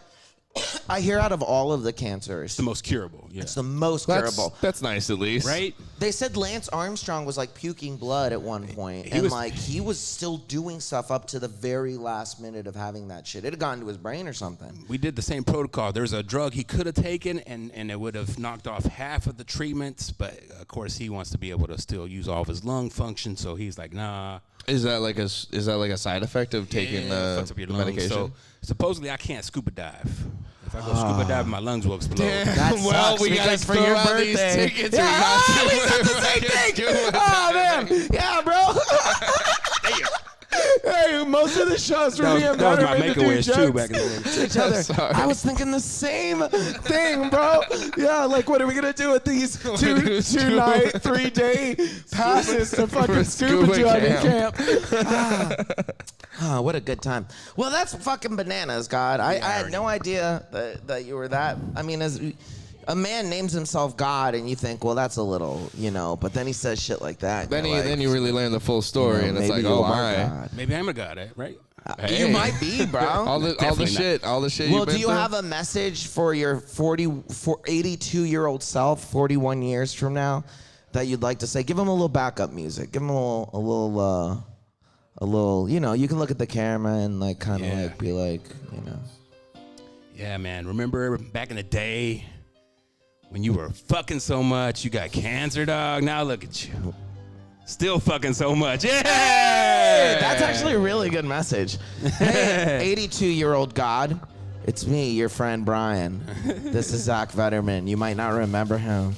I hear out of all of the cancers, It's the most curable. Yeah. it's the most curable. That's nice at least. Right? They said Lance Armstrong was like puking blood at one point, He and was- like he was still doing stuff up to the very last minute of having that shit. It had gone to his brain or something. We did the same protocol. There's a drug he could have taken, and it would have knocked off half of the treatments. But of course, he wants to be able to still use all of his lung function. So he's like, nah. Is that like a side effect of taking fucks up your the lungs. medication? So supposedly, I can't scuba dive. If I go scuba dive, my lungs will explode. That well, sucks we gotta because for throw your out these birthday. tickets. Yeah, We we got said to- the same thing. Scuba Oh diving. man, yeah, bro. Hey, most of the shows were me and That was Vederman my to do Make-A-Wish too jokes back in the day. to each other. Sorry. I was thinking the same thing, bro. Yeah, like what are we gonna do with these two night, 3-day passes to fucking scuba scuba diving camp. camp? What a good time. Well, that's fucking bananas, God. I had no idea that you were that. I mean, as a man names himself God, and you think, well, that's a little, but then he says shit like that. and Then you're you like, learn the full story, and it's maybe like, you oh are my. God. Maybe I'm a god, right? You might be, bro. all the Definitely shit Well, you've been do you through? have a message for your 82-year-old self, 41 years from now, that you'd like to say? Give him a little backup music. Give him a little. You can look at the camera and like kind of Yeah. like be like, Yeah, man. Remember back in the day when you were fucking so much, you got cancer, dog? Now look at you. Still fucking so much. Yeah! That's actually a really good message. Hey, 82-year-old God, it's me, your friend Bryan. This is Zach Vederman. You might not remember him,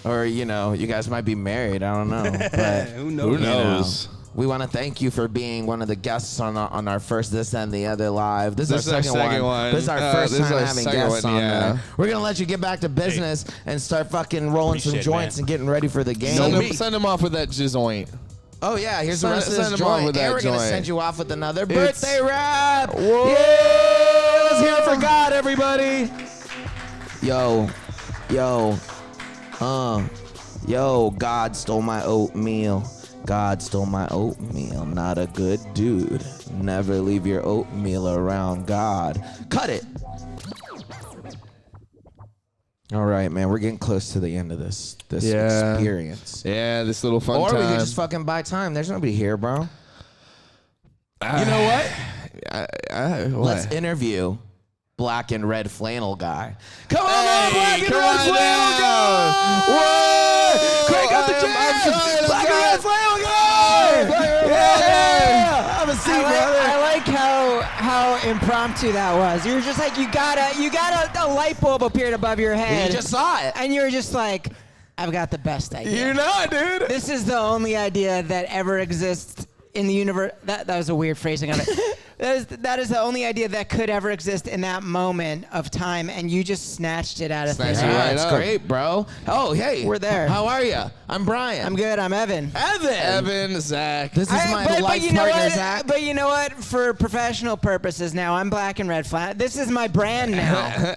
or you guys might be married. I don't know, but Who knows? Who knows? we want to thank you for being one of the guests on our first This and the Other Live. This is our second one. This is our first this is time our having second guests one, on yeah. there. We're gonna let you get back to business and start fucking rolling some Appreciate it, joints man. and getting ready for the game. Send him off with that jizoint. Oh yeah, here's Send- the rest of send this him on joint. with that And we're gonna joint. send you off with another It's- birthday rap. Whoa. Yeah, let's hear it for God, everybody. Yo, God stole my oatmeal. God stole my oatmeal. Not a good dude. Never leave your oatmeal around God. Cut it. All right, man. We're getting close to the end of this Yeah. experience. Yeah, this little fun Or time. we could just fucking buy time. There's nobody here, bro. You know what? What? Let's interview black and red flannel guy. Come on, Hey, black and come red on flannel down. guy! Whoa! Crank up the I'm jams! trying, Black and red flannel guy! Yeah! Have a seat, brother. I like how impromptu that was. You were just like, you got a light bulb appeared above your head. You just saw it. and you were just like, I've got the best idea. You know it, dude. This is the only idea that ever exists in the universe. That was a weird phrasing of it. That is the only idea that could ever exist in that moment of time, and you just snatched it out of thin Snatched it air. right That's up. great, bro. Oh, hey. We're there. How are you? I'm Bryan. I'm good. I'm Evan. Evan, Zach. This is my life you know partner, what? Zach. But you know what? For professional purposes now, I'm black and red flat. This is my brand now.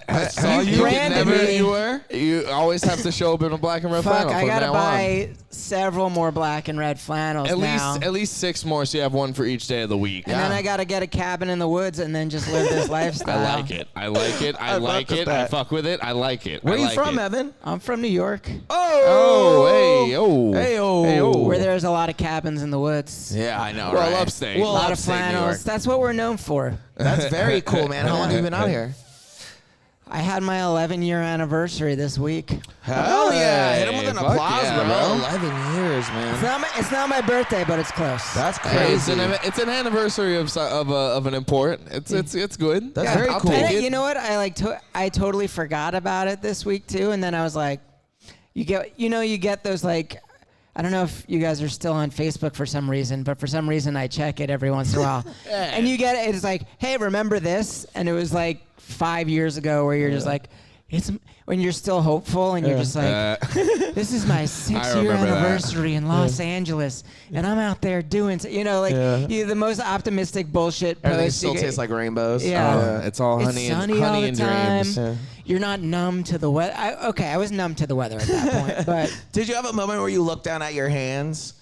You branded never, me. You always have to show up in a black and red Fuck, flannel I from gotta now buy several more black and red flannels now. at least 6 more, so you have one for each day of the week. And then I gotta get a cabin in the woods and then just live this lifestyle. I like it. I like it. I like fuck with it. I that. fuck with it. I like it. Where I are you like from, it. Evan? I'm from New York, Oh, hey, oh. Hey, oh. Hey, oh. where there's a lot of cabins in the woods. Yeah, I know, Well, right? upstate. A Well, lot of upstate New York. flannels. That's what we're known for. That's very cool, man. How long have you been out here? I had my 11-year anniversary this week. Hell yeah. Hit him with an Fuck applause, yeah, bro. bro. 11 years, man. It's not my birthday, but it's close. That's Hey, crazy. it's an anniversary of an import. It's good. That's very I'll cool. take And it. you know what? I totally forgot about it this week too, and then I was like, you get those like, I don't know if you guys are still on Facebook for some reason, but for some reason I check it every once in a while, and you get it. It's like, hey, remember this? And it was like 5 years ago, where you're just like, it's when you're still hopeful, and you're just like, this is my 6-year remember that. anniversary in Los Angeles, and I'm out there doing, the most optimistic bullshit Everything post. still tastes like rainbows. Yeah. It's all It's honey sunny all the and time. dreams. You're not numb to the weather. I was numb to the weather at that point, but Did you have a moment where you looked down at your hands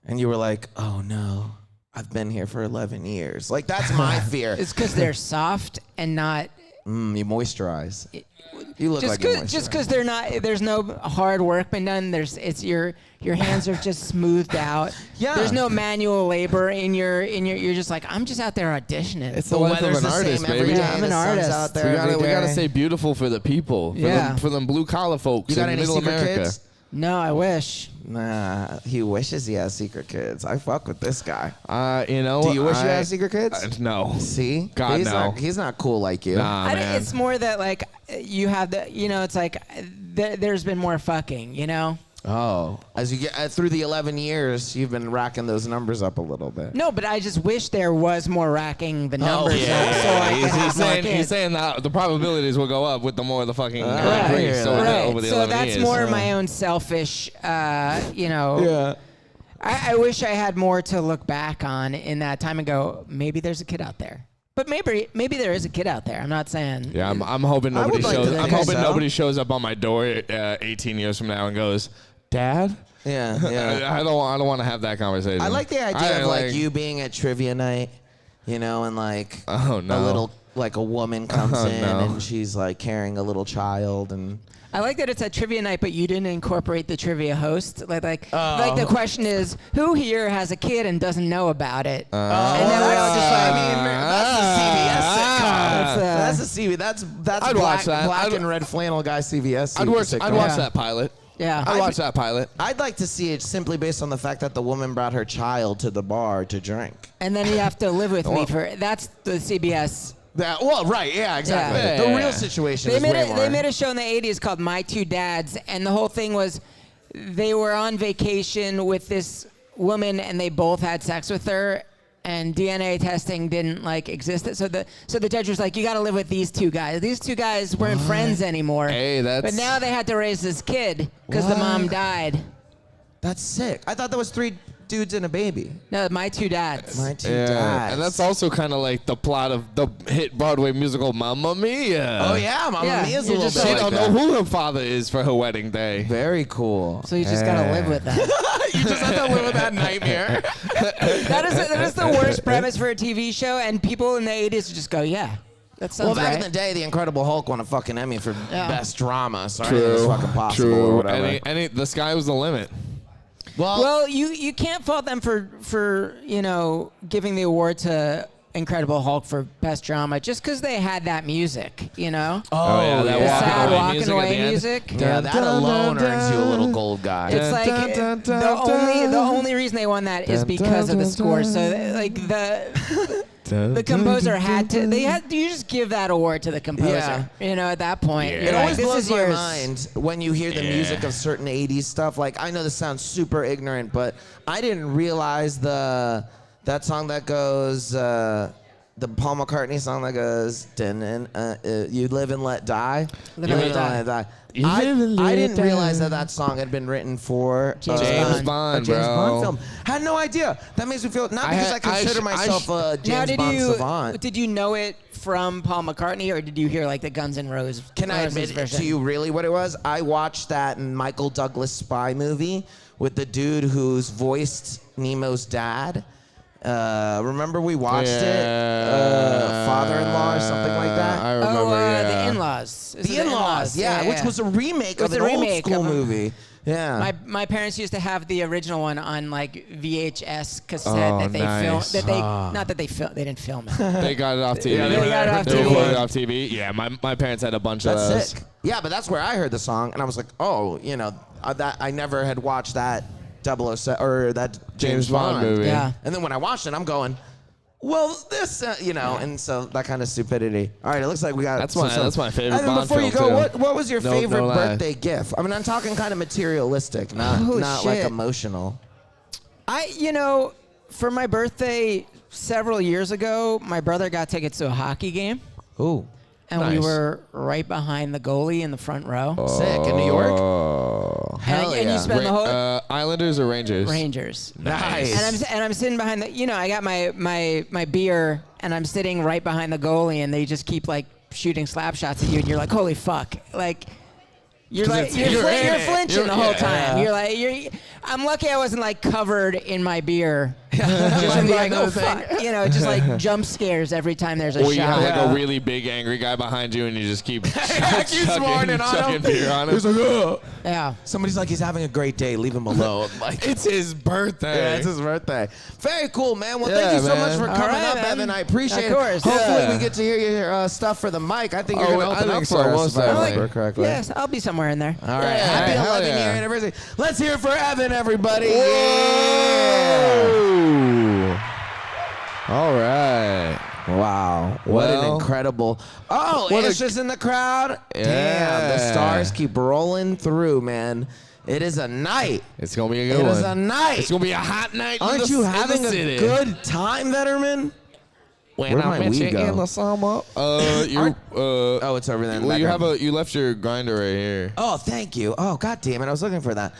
and you were like, oh no, I've been here for 11 years? Like, that's my fear. it's because they're soft and not You moisturize. You look like you moisturize. Just because there's no hard work been done. Your hands are just smoothed out. Yeah. There's no manual labor in your. You're just like, I'm just out there auditioning. It's the life of an artist, baby. Yeah, I'm an artist. Out there We gotta stay beautiful for the people. For them blue collar folks You got in any Middle secret America. kids? No, I wish. Nah, he wishes he has secret kids. I fuck with this guy. You know, Do you wish you had secret kids? No. See? God, no. He's not cool like you. Nah, man. It's more that like you have the. It's like there's been more fucking. Oh. As you get through the 11 years, you've been racking those numbers up a little bit. No, but I just wish there was more racking the numbers. yeah. up so I could have more He's kids. saying that the probabilities will go up with the more the fucking Right. increase over the So 11 that's years. more my own selfish, Yeah. I wish I had more to look back on in that time and go, maybe there's a kid out there. But maybe there is a kid out there. I'm not saying. Yeah, I'm hoping nobody would like shows. to I'm think hoping so. nobody shows up on my door 18 years from now and goes, "Dad." Yeah. I don't want to have that conversation. I like the idea of like you being at trivia night, and like Oh, no. a little like a woman comes Oh, in no. and she's like carrying a little child and I like that it's a trivia night, but you didn't incorporate the trivia host. Like the question is, who here has a kid and doesn't know about it? And then we all just like, that's the CBS sitcom. That's That's the CBS. That's I'd black, watch that. black I'd- and red flannel guy CBS. I'd watch sitcom. that pilot. yeah. I'd watch that pilot. I'd like to see it simply based on the fact that the woman brought her child to the bar to drink. And then you have to live with me for that's the CBS. Right, yeah, exactly. Yeah. The Yeah. real situation They is way more. made a show in the 80s called My Two Dads, and the whole thing was they were on vacation with this woman and they both had sex with her, and DNA testing didn't exist. So the judge was like, you got to live with these two guys. These two guys weren't friends anymore. Hey, But now they had to raise this kid because the mom died. That's sick. I thought that was 3 dudes and a baby. No, My Two Dads. My two dads. And that's also kind of like the plot of the hit Broadway musical Mamma Mia. Oh yeah, Mamma Yeah, Mia's a you're little just bit She like don't that. know who her father is for her wedding day. Very cool. So you just got to live with that. You just have to live with that nightmare. that is the worst premise for a TV show, and people in the 80s just go, yeah. That sounds Well, back right. in the day, The Incredible Hulk won a fucking Emmy for Yeah. best drama, so anything was fucking possible or whatever. The sky was the limit. Well, you can't fault them for giving the award to Incredible Hulk for best drama just because they had that music, Oh, yeah, that the walking sad away walking music at away the end. music. yeah, that alone earns you a little gold guy. It's like the only reason they won that is because of the score. So the composer had to. You just give that award to the composer. Yeah. At that point, Yeah. you're It like, always this blows is my yours. mind when you hear the music of certain 80s stuff. Like, I know this sounds super ignorant, but I didn't realize that song that goes, the Paul McCartney song that goes, "You live and let die." Live and Let Die. You live and I let didn't die. realize that song had been written for James Bond, a James bro. Bond film. Had no idea. That makes me feel not because I consider myself a Now, James Bond savant. did you know it from Paul McCartney, or did you hear the Guns N' Roses? Can I Roses admit it version? to you really what it was? I watched that Michael Douglas spy movie with the dude who's voiced Nemo's dad. Remember we watched it? Father-in-law or something like that? I remember, The In-Laws. Is it The In-Laws, yeah, which was a remake of was an a old remake school of a- movie. Yeah. My parents used to have the original one on VHS cassette Oh, that they nice. filmed. Not that they filmed. They didn't film it. They got it off TV. Yeah, they got it off They TV. recorded it off TV. Yeah, my parents had a bunch of That's those. sick. Yeah, but that's where I heard the song, and I was like, oh, that I never had watched that 007 or that James Bond Bond movie. Yeah. And then when I watched it, I'm going, well, this, and so that kind of stupidity. All right, it looks like we got. That's my favorite And then Bond before you film, go, too. what was your No- favorite no lie. birthday gift? I mean, I'm talking kind of materialistic, not Oh, like shit. emotional. For my birthday several years ago, my brother got tickets to a hockey game, Ooh, and we Nice. were right behind the goalie in the front row. sick in New York. Oh. Hell and yeah. you spend the whole Islanders or Rangers? Rangers. Nice. And I'm sitting behind I got my beer, and I'm sitting right behind the goalie, and they just keep shooting slap shots at you, and you're like, holy fuck, You're like it's- you're, you're in you're it. flinching You're- the whole yeah. time. You're like I'm lucky I wasn't like covered in my beer. Just from Like like, oh the thing. fuck, just like jump scares every time there's a Or you shot. have like a really big angry guy behind you, and you just keep smarting on chucking him. beer on him. He's like, oh. Yeah. Somebody's like, he's having a great day. Leave him alone. Like, It's his birthday. yeah, it's his birthday. Very cool, man. Well, thank Yeah, you so man. much for All coming right, up, man. Evan. I appreciate Of course, it. Hopefully, yeah. we get to hear your stuff for the mic. I think you're Oh, going to I open think up so, for us, most if I definitely. remember correctly. Yes, I'll be somewhere in there. All right. Yeah, Happy hell 11 yeah. year anniversary. Let's hear it for Evan, everybody. Whoa. Yeah. All right. Wow. What an Well, incredible. Oh, what it's a- just in the crowd. Damn. Yeah. The stars keep rolling through, man. It is a night. It's gonna be a good It one. is a night. It's gonna be a hot night. in Aren't the- you in the having a city. good time, Vederman? When Where'd I my met weed you go? in the summer. Oh, it's over there. In the Well, you background. you left your grinder right here. Oh, thank you. Oh, God damn it. I was looking for that.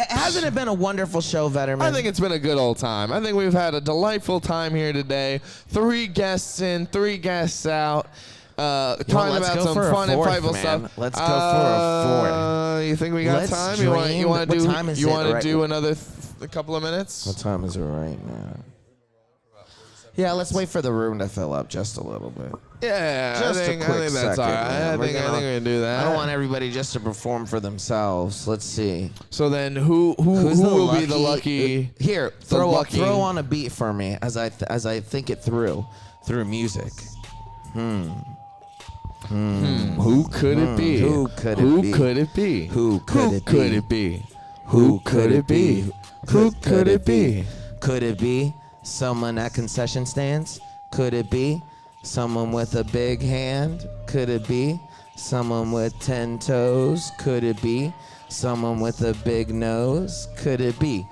Hasn't it been a wonderful show, Vederman? I think it's been a good old time. I think we've had a delightful time here today. 3 guests in, 3 guests out. Talking let's about go some for a fun and fourth, playful man. stuff. Let's go for a You think we got Let's time? dream. You want What to do? time is you it want to right- do another a couple of minutes? What time is it right now? Yeah, let's wait for the room to fill up just a little bit. Yeah, Just I think a quick that's second, all right. man. I We're think we can do that. I don't want everybody just to perform for themselves. Let's see. So then, who Who's will be the lucky? Here, the throw lucky- throw on a beat for me as I think it through music. Who could it be? Who could it Who be? could it be? Who could it could be? it be? Who could it be? Who could it be? Could it be someone at concession stands? Could it be someone with a big hand? Could it be someone with 10 toes? Could it be someone with a big nose? Could it be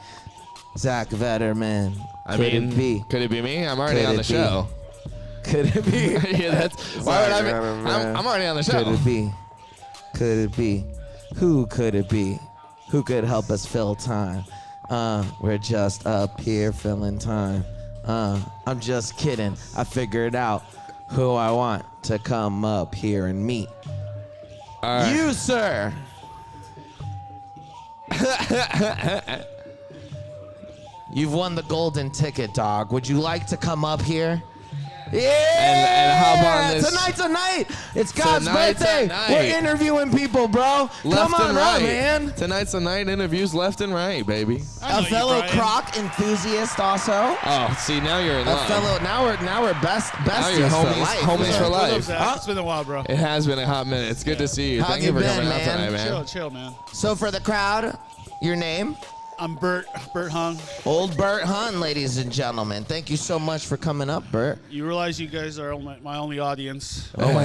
Zach Vederman? I Could mean, it be? could it be me? I'm already Could on the it be? show. Could it be? Yeah, that's why would I be? I'm already on the show. Could it be? Could it be? Who could it be? Who could help us fill time? We're just up here filling time. I'm just kidding. I figured out who I want to come up here and meet. All right. You, sir. You've won the golden ticket, dog. Would you like to come up here? Yeah! And hop on this- Tonight's a night. It's God's Tonight's a birthday. night. We're interviewing people, bro. Left Come on and up, right, man. Tonight's the night interviews left and right, baby. A fellow croc enthusiast, also. Oh, see, now you're in A love. fellow. Now we're besties Now you're for homies, life. homies for What's up, life. Zach? It's been a while, bro. It has been a hot minute. It's good to see you. How Thank you you for been, coming out man? tonight, man. Chill, man. So for the crowd, your name? I'm Bert Hung. Old Bert Hun, ladies and gentlemen. Thank you so much for coming up, Bert. You realize you guys are my only audience. Oh, I know.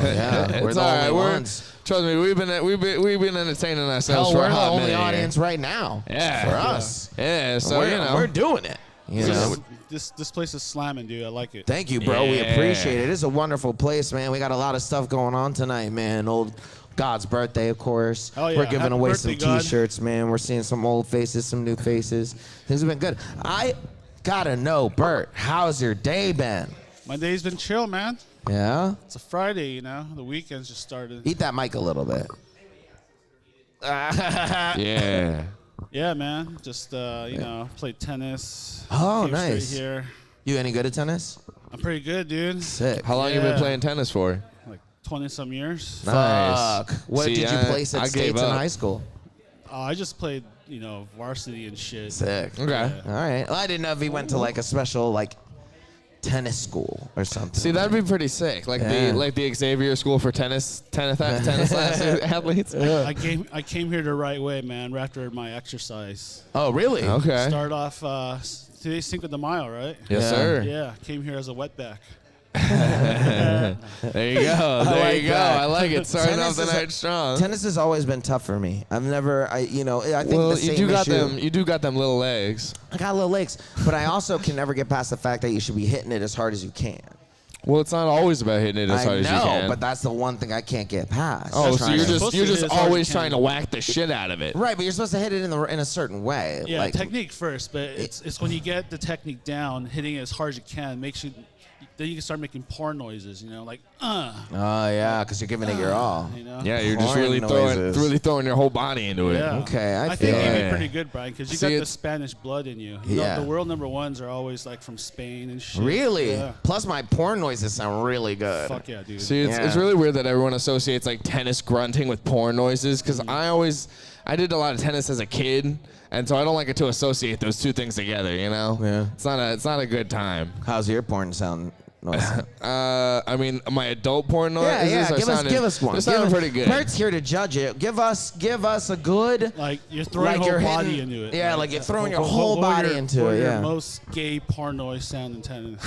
Yeah, we're It's the all only right. ones. Trust me, we've been entertaining ourselves Hell, for we're a the hot only minute. audience right now. Yeah. For us. Yeah, so we're doing it. You know. This place is slamming, dude. I like it. Thank you, bro. We Yeah. appreciate it. It's a wonderful place, man. We got a lot of stuff going on tonight, man. Old God's birthday, of course. Oh, yeah. We're giving Happy away birthday, some God. T-shirts, man. We're seeing some old faces, some new faces. Things have been good. I gotta know, Bert, how's your day been? My day's been chill, man. Yeah? It's a Friday, you know. The weekend's just started. Eat that mic a little bit. Yeah. Yeah, man. Just played tennis. Oh, Came straight nice. Here. You any good at tennis? I'm pretty good, dude. Sick. How long you been Yeah. playing tennis for? Like 20-some years. Nice. Fuck. What See, did you I- place at I gave States in up. high school? I just played, varsity and shit. Sick. Okay. All right. Well, I didn't know if he went to like a special tennis school or something. See, that'd be pretty sick. Like Yeah. the Xavier School for tennis athletes. I came here the right way, man. After my exercise. Oh, really? Okay. Start off today's Cinco de Mayo, right? Yes, Yeah. sir. Yeah, came here as a wetback. There you go. There like you go. that. I like it. Starting Tennis off the is a- night strong. Tennis has always been tough for me. I think Well, the same you do got issue. them. You do got them little legs. I got little legs, but I also can never get past the fact that you should be hitting it as hard as you can. Well, it's not always about hitting it as hard I as you know, can. but that's the one thing I can't get past. Oh, so Trying you're to- just supposed you're to hit just as hard as always you trying to can. whack the shit out of it. right, but you're supposed to hit it in a certain way. Yeah, like, technique first, but it's when you get the technique down, hitting it as hard as you can makes you then you can start making porn noises, you know, like Oh yeah, because you're giving it your all. you know. Yeah, you're just Porn really noises. throwing your whole body into it. Yeah. Okay, I think feel you it. did pretty good, Brian, because you See, got the it's- Spanish blood in you. You Yeah. know, the world #1s are always like from Spain and shit. Really? Yeah. Plus, my porn noises sound really good. Fuck yeah, dude. See, it's Yeah. really weird that everyone associates like tennis grunting with porn noises because I did a lot of tennis as a kid, and so I don't like it to associate those two things together. You know? Yeah. It's not a good time. How's your porn sound noise? I mean, my adult porn noises Give us one. They're sounding pretty good. Bert's here to judge it. Give us a good. Like you're throwing Like your you're whole body hitting- into it. yeah, like you're throwing your whole what body your- into what it, Your yeah. most gay porn noise sound in tennis.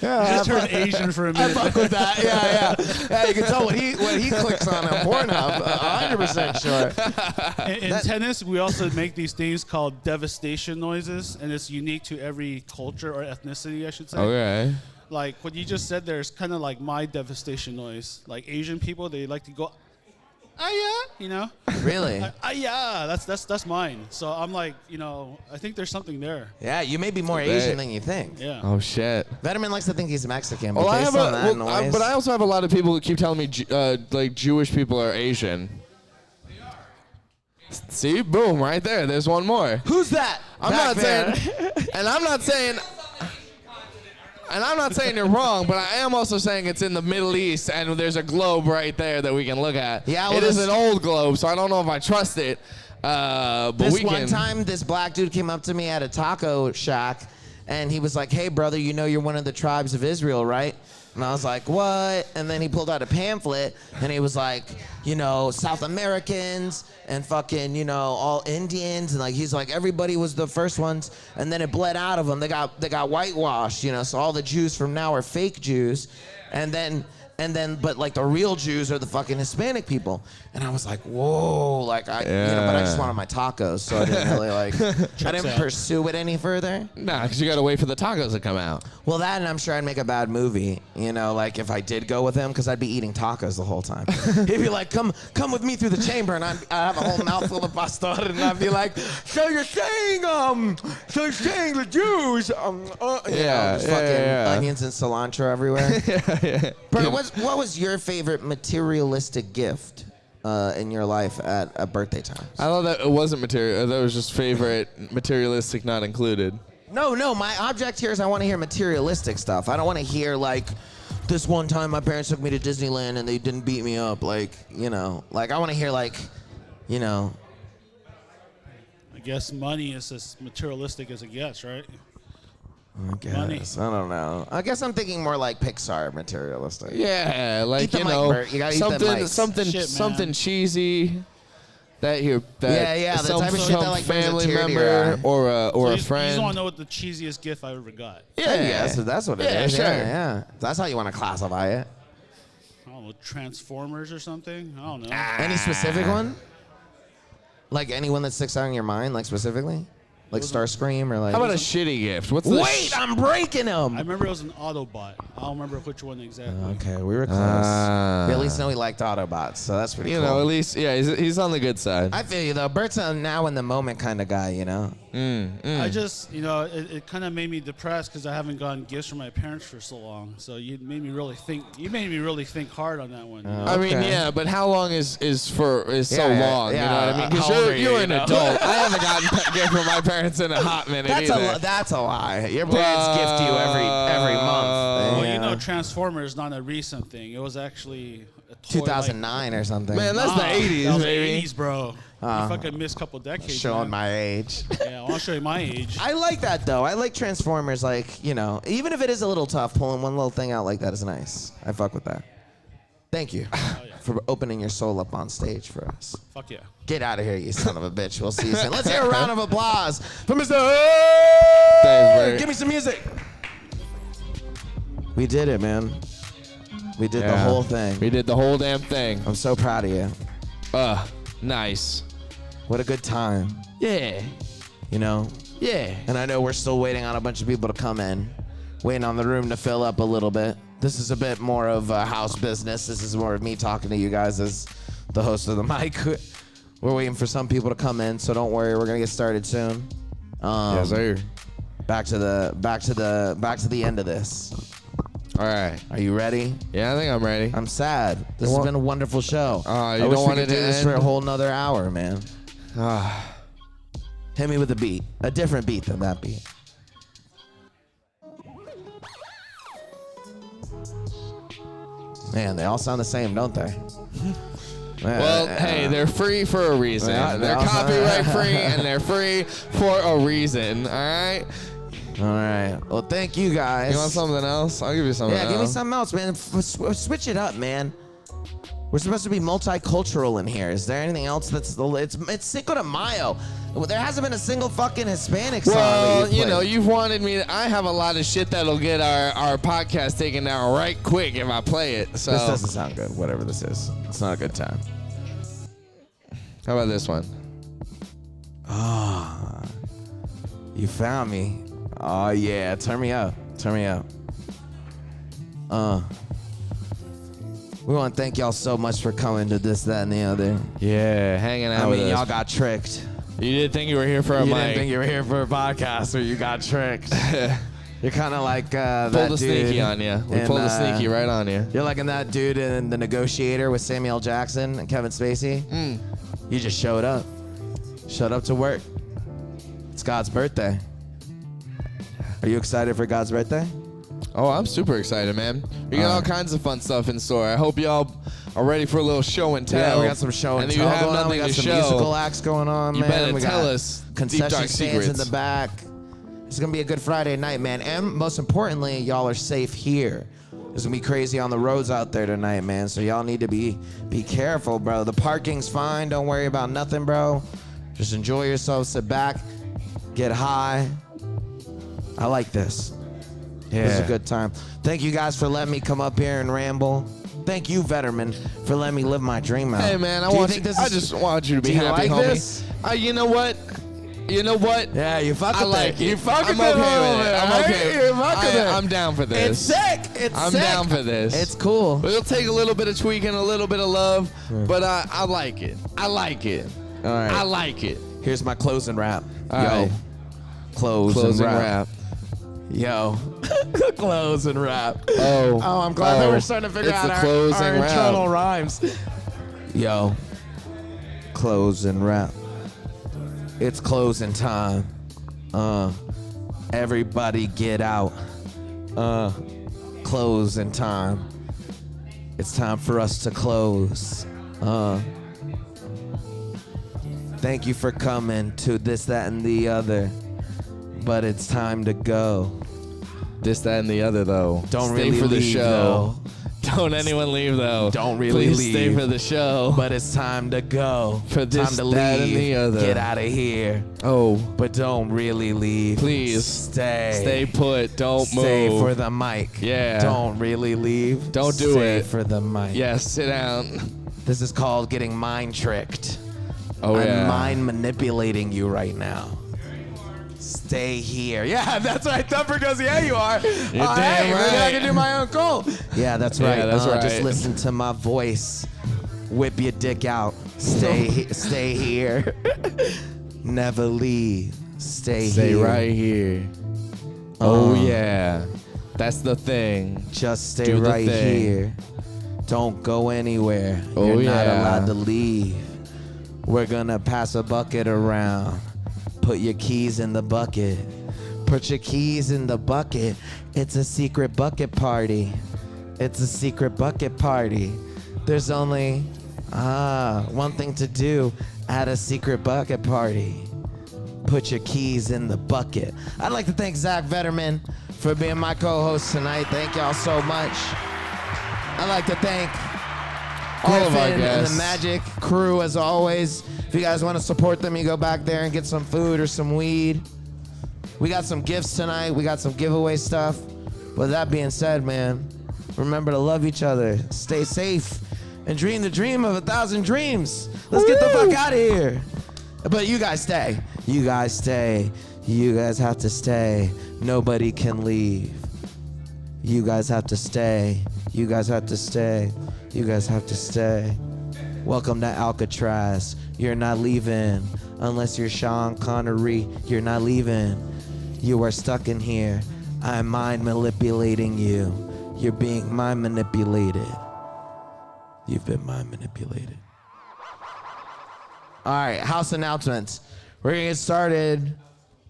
Just heard Asian for a minute. Fuck with that. Yeah. You can tell what he clicks on Pornhub. 100% sure. In tennis, we also make these things called devastation noises, and it's unique to every culture or ethnicity, I should say. Okay. Like what you just said there is kind of like my devastation noise. Like Asian people, they like to go, ah yeah, you know, Really? ah yeah, that's mine. So I'm like, you know, I think there's something there. Yeah, you may be more Asian than you think. Yeah. Oh shit. Vederman likes to think he's Mexican, but Well, based on that noise. but I also have a lot of people who keep telling me like Jewish people are Asian. See, boom, right there. There's one more. Who's that? I'm Back not there. saying, and I'm not saying you're wrong, but I am also saying it's in the Middle East, and there's a globe right there that we can look at. Yeah, well, it is this- an old globe, so I don't know if I trust it. But This we one can. time, this black dude came up to me at a taco shack, and he was like, "Hey, brother, you know you're one of the tribes of Israel, right?" And I was like, "What?" And then he pulled out a pamphlet, and he was like, "You know, South Americans and fucking, you know, all Indians, and like he's like everybody was the first ones, and then it bled out of them. They got whitewashed, you know. So all the Jews from now are fake Jews, and then." But like the real Jews are the fucking Hispanic people, and I was like, whoa, like but I just wanted my tacos, so I didn't really like, I didn't pursue it any further. Nah, because you got to wait for the tacos to come out. Well, that and I'm sure I'd make a bad movie, you know, like if I did go with him, because I'd be eating tacos the whole time. He'd be like, come with me through the chamber, and I'd have a whole mouthful of pastor, and I'd be like, so you're saying the Jews, just fucking onions and cilantro everywhere. Bert, what was your favorite materialistic gift in your life at birthday times? I thought that it wasn't material. That was just favorite materialistic, not included. No, my object here is I want to hear materialistic stuff. I don't want to hear like, this one time my parents took me to Disneyland and they didn't beat me up. Like, you know, like I want to hear like, you know. I guess money is as materialistic as it gets, right? I guess. Money. I don't know. I guess I'm thinking more like Pixar materialistic. Yeah, like Eat the you mic, know, Bert. You gotta eat them mics. something Shit, man. cheesy. That Yeah, the type of shit that, like, brings a family tear to your eye. member or a You just friend. want to know what the cheesiest gift I ever got. Yeah, that's what it is. Sure. Yeah. That's how you want to classify it. I don't know, Transformers or something? I don't know. Any specific one? Like anyone that sticks out in your mind, like specifically? Like Starscream or like. How about a shitty gift? What's the Wait, I'm breaking them. I remember it was an Autobot. I don't remember which one exactly. Okay, we were close. We at least know he liked Autobots, so that's pretty you cool. know, at least he's on the good side. I feel you though. Bert's a now in the moment kind of guy, you know. I just, you know, it kind of made me depressed because I haven't gotten gifts from my parents for so long. So you made me really think hard on that one. you know? I mean, Okay. yeah, but how long is so Yeah, long? yeah, You know what I mean? Because how old are you're you, an you know? adult. I haven't gotten a gift from my parents in a hot minute either. That's a lie. Your parents gift you every month. Well, Yeah. you know, Transformers is not a recent thing. It was actually a toy 2009 or something. Man, that's the 80s, that was baby. The 80s, bro. You fucking missed a couple decades. showing man. my age. Yeah, I'll show you my age. I like that though. I like Transformers. Like, you know, even if it is a little tough, pulling one little thing out like that is nice. I fuck with that. Thank you for opening your soul up on stage for us. Fuck yeah. Get out of here, you son of a bitch. We'll see you soon. Let's hear a round of applause for Mr. Thanks, Bert. Give me some music. We did it, man. We did the Yeah. whole thing. We did the whole damn thing. I'm so proud of you. Nice. What a good time, Yeah. you know? Yeah. And I know we're still waiting on a bunch of people to come in, waiting on the room to fill up a little bit. This is a bit more of house business. This is more of me talking to you guys as the host of the mic. We're waiting for some people to come in, so don't worry. We're going to get started soon. Yes, sir. Back to the end of this. All right. Are you ready? Yeah, I think I'm ready. I'm sad. This has been a wonderful show. You I don't wish want we it could do to this for a end? whole nother hour, man. Ah. Hit me with a beat. A different beat than that beat. Man, they all sound the same, don't they? Well, hey, they're free for a reason. Yeah, They're they all- copyright free, and they're free for a reason. All right. All right. Well, thank you guys. You want something else? I'll give you something. Yeah, give me else. something else, man. Switch it up, man. We're supposed to be multicultural in here. Is there anything else that's it's Cinco de Mayo? There hasn't been a single fucking Hispanic song. Well, that you've played. you've wanted me. I have a lot of shit that'll get our podcast taken down right quick if I play it. So This doesn't sound good. Whatever this is, it's not a good time. how about this one? Ah, you found me. Oh yeah, turn me up. Turn me up. We want to thank y'all so much for coming to this, that, and the other. Yeah, hanging out I with mean, us. y'all got tricked. You didn't think you were here for a You mic. didn't think you were here for a podcast, or you got tricked. You're kind of like that pulled a dude sneaky on you. We in, pulled a sneaky right on you. You're like in that dude in The Negotiator with Samuel L. Jackson and Kevin Spacey. You just showed up. Showed up to work. It's God's birthday. Are you excited for God's birthday? Oh, I'm super excited, man. We got all kinds of fun stuff in store. I hope y'all are ready for a little show and tell. Yeah, we got some show and if tell you have going on. We nothing got to some show, musical acts going on, you man. better we tell got us concession deep dark stands in secrets. the back. It's gonna be a good Friday night, man. And most importantly, y'all are safe here. It's gonna be crazy on the roads out there tonight, man. So y'all need to be careful, bro. The parking's fine. Don't worry about nothing, bro. Just enjoy yourself. Sit back, get high. I like this. Yeah. This is a good time. Thank you guys for letting me come up here and ramble. Thank you, Vederman, for letting me live my dream out. Hey, man, Do you think this I is- just want you to be Do you happy, like homie. this? You know what? You know what? Yeah, you fuck I with like it. You it. fuck I'm with it. okay with it. I'm okay. You fuck with it. I'm down for this. It's sick. It's I'm sick. down for this. It's cool. It'll take a little bit of tweaking, a little bit of love, but I like it. I like it. All right. I like it. Here's my closing rap. All Yo. right. Closing rap. rap. Yo. Closing rap. Oh. Oh, I'm glad that Oh. we're starting to figure It's out the our closing rap. internal rhymes. Yo. Closing rap. It's closing time. Everybody get out. Closing time. It's time for us to close. Thank you for coming to this, that, and the other. But it's time to go. This, that, and the other, though. Don't stay really for the leave, show. Don't anyone leave, though. Don't really Please leave. stay for the show. But it's time to go. For this, time to that, leave. and the other. Get out of here. Oh, But don't really leave. please Stay. stay put. Don't Stay move. for the mic. Yeah. Don't really leave. Don't do Stay it. for the mic. Yes, sit down. This is called getting mind tricked. Oh, I'm yeah. mind manipulating you right now. Stay here. Yeah, that's right. Thumper goes, yeah, you are. You're damn hey, maybe I right. can do my own call. Yeah, that's right. Yeah, that's Just right. listen to my voice. Whip your dick out. Stay here. Never leave. Stay Stay here. right here. Oh, yeah. That's the thing. Just stay Do the right thing. here. Don't go anywhere. Oh, You're not yeah. allowed to leave. We're gonna pass a bucket around. Put your keys in the bucket. Put your keys in the bucket. It's a secret bucket party. It's a secret bucket party. There's only one thing to do at a secret bucket party. Put your keys in the bucket. I'd like to thank Zach Vederman for being my co-host tonight. Thank y'all so much. I'd like to thank All of our Griffin and the guests. Magic crew, as always. If you guys want to support them, you go back there and get some food or some weed. We got some gifts tonight. We got some giveaway stuff. With that being said, man, remember to love each other, stay safe, and dream the dream of 1,000 dreams. Let's get the fuck out of here. But you guys stay. You guys stay. You guys have to stay. Nobody can leave. You guys have to stay. You guys have to stay. You guys have to stay. Welcome to Alcatraz. You're not leaving Unless you're Sean Connery, you're not leaving. You are stuck in here. I'm mind manipulating you. You're being mind manipulated. You've been mind manipulated. All right, house announcements. We're gonna get started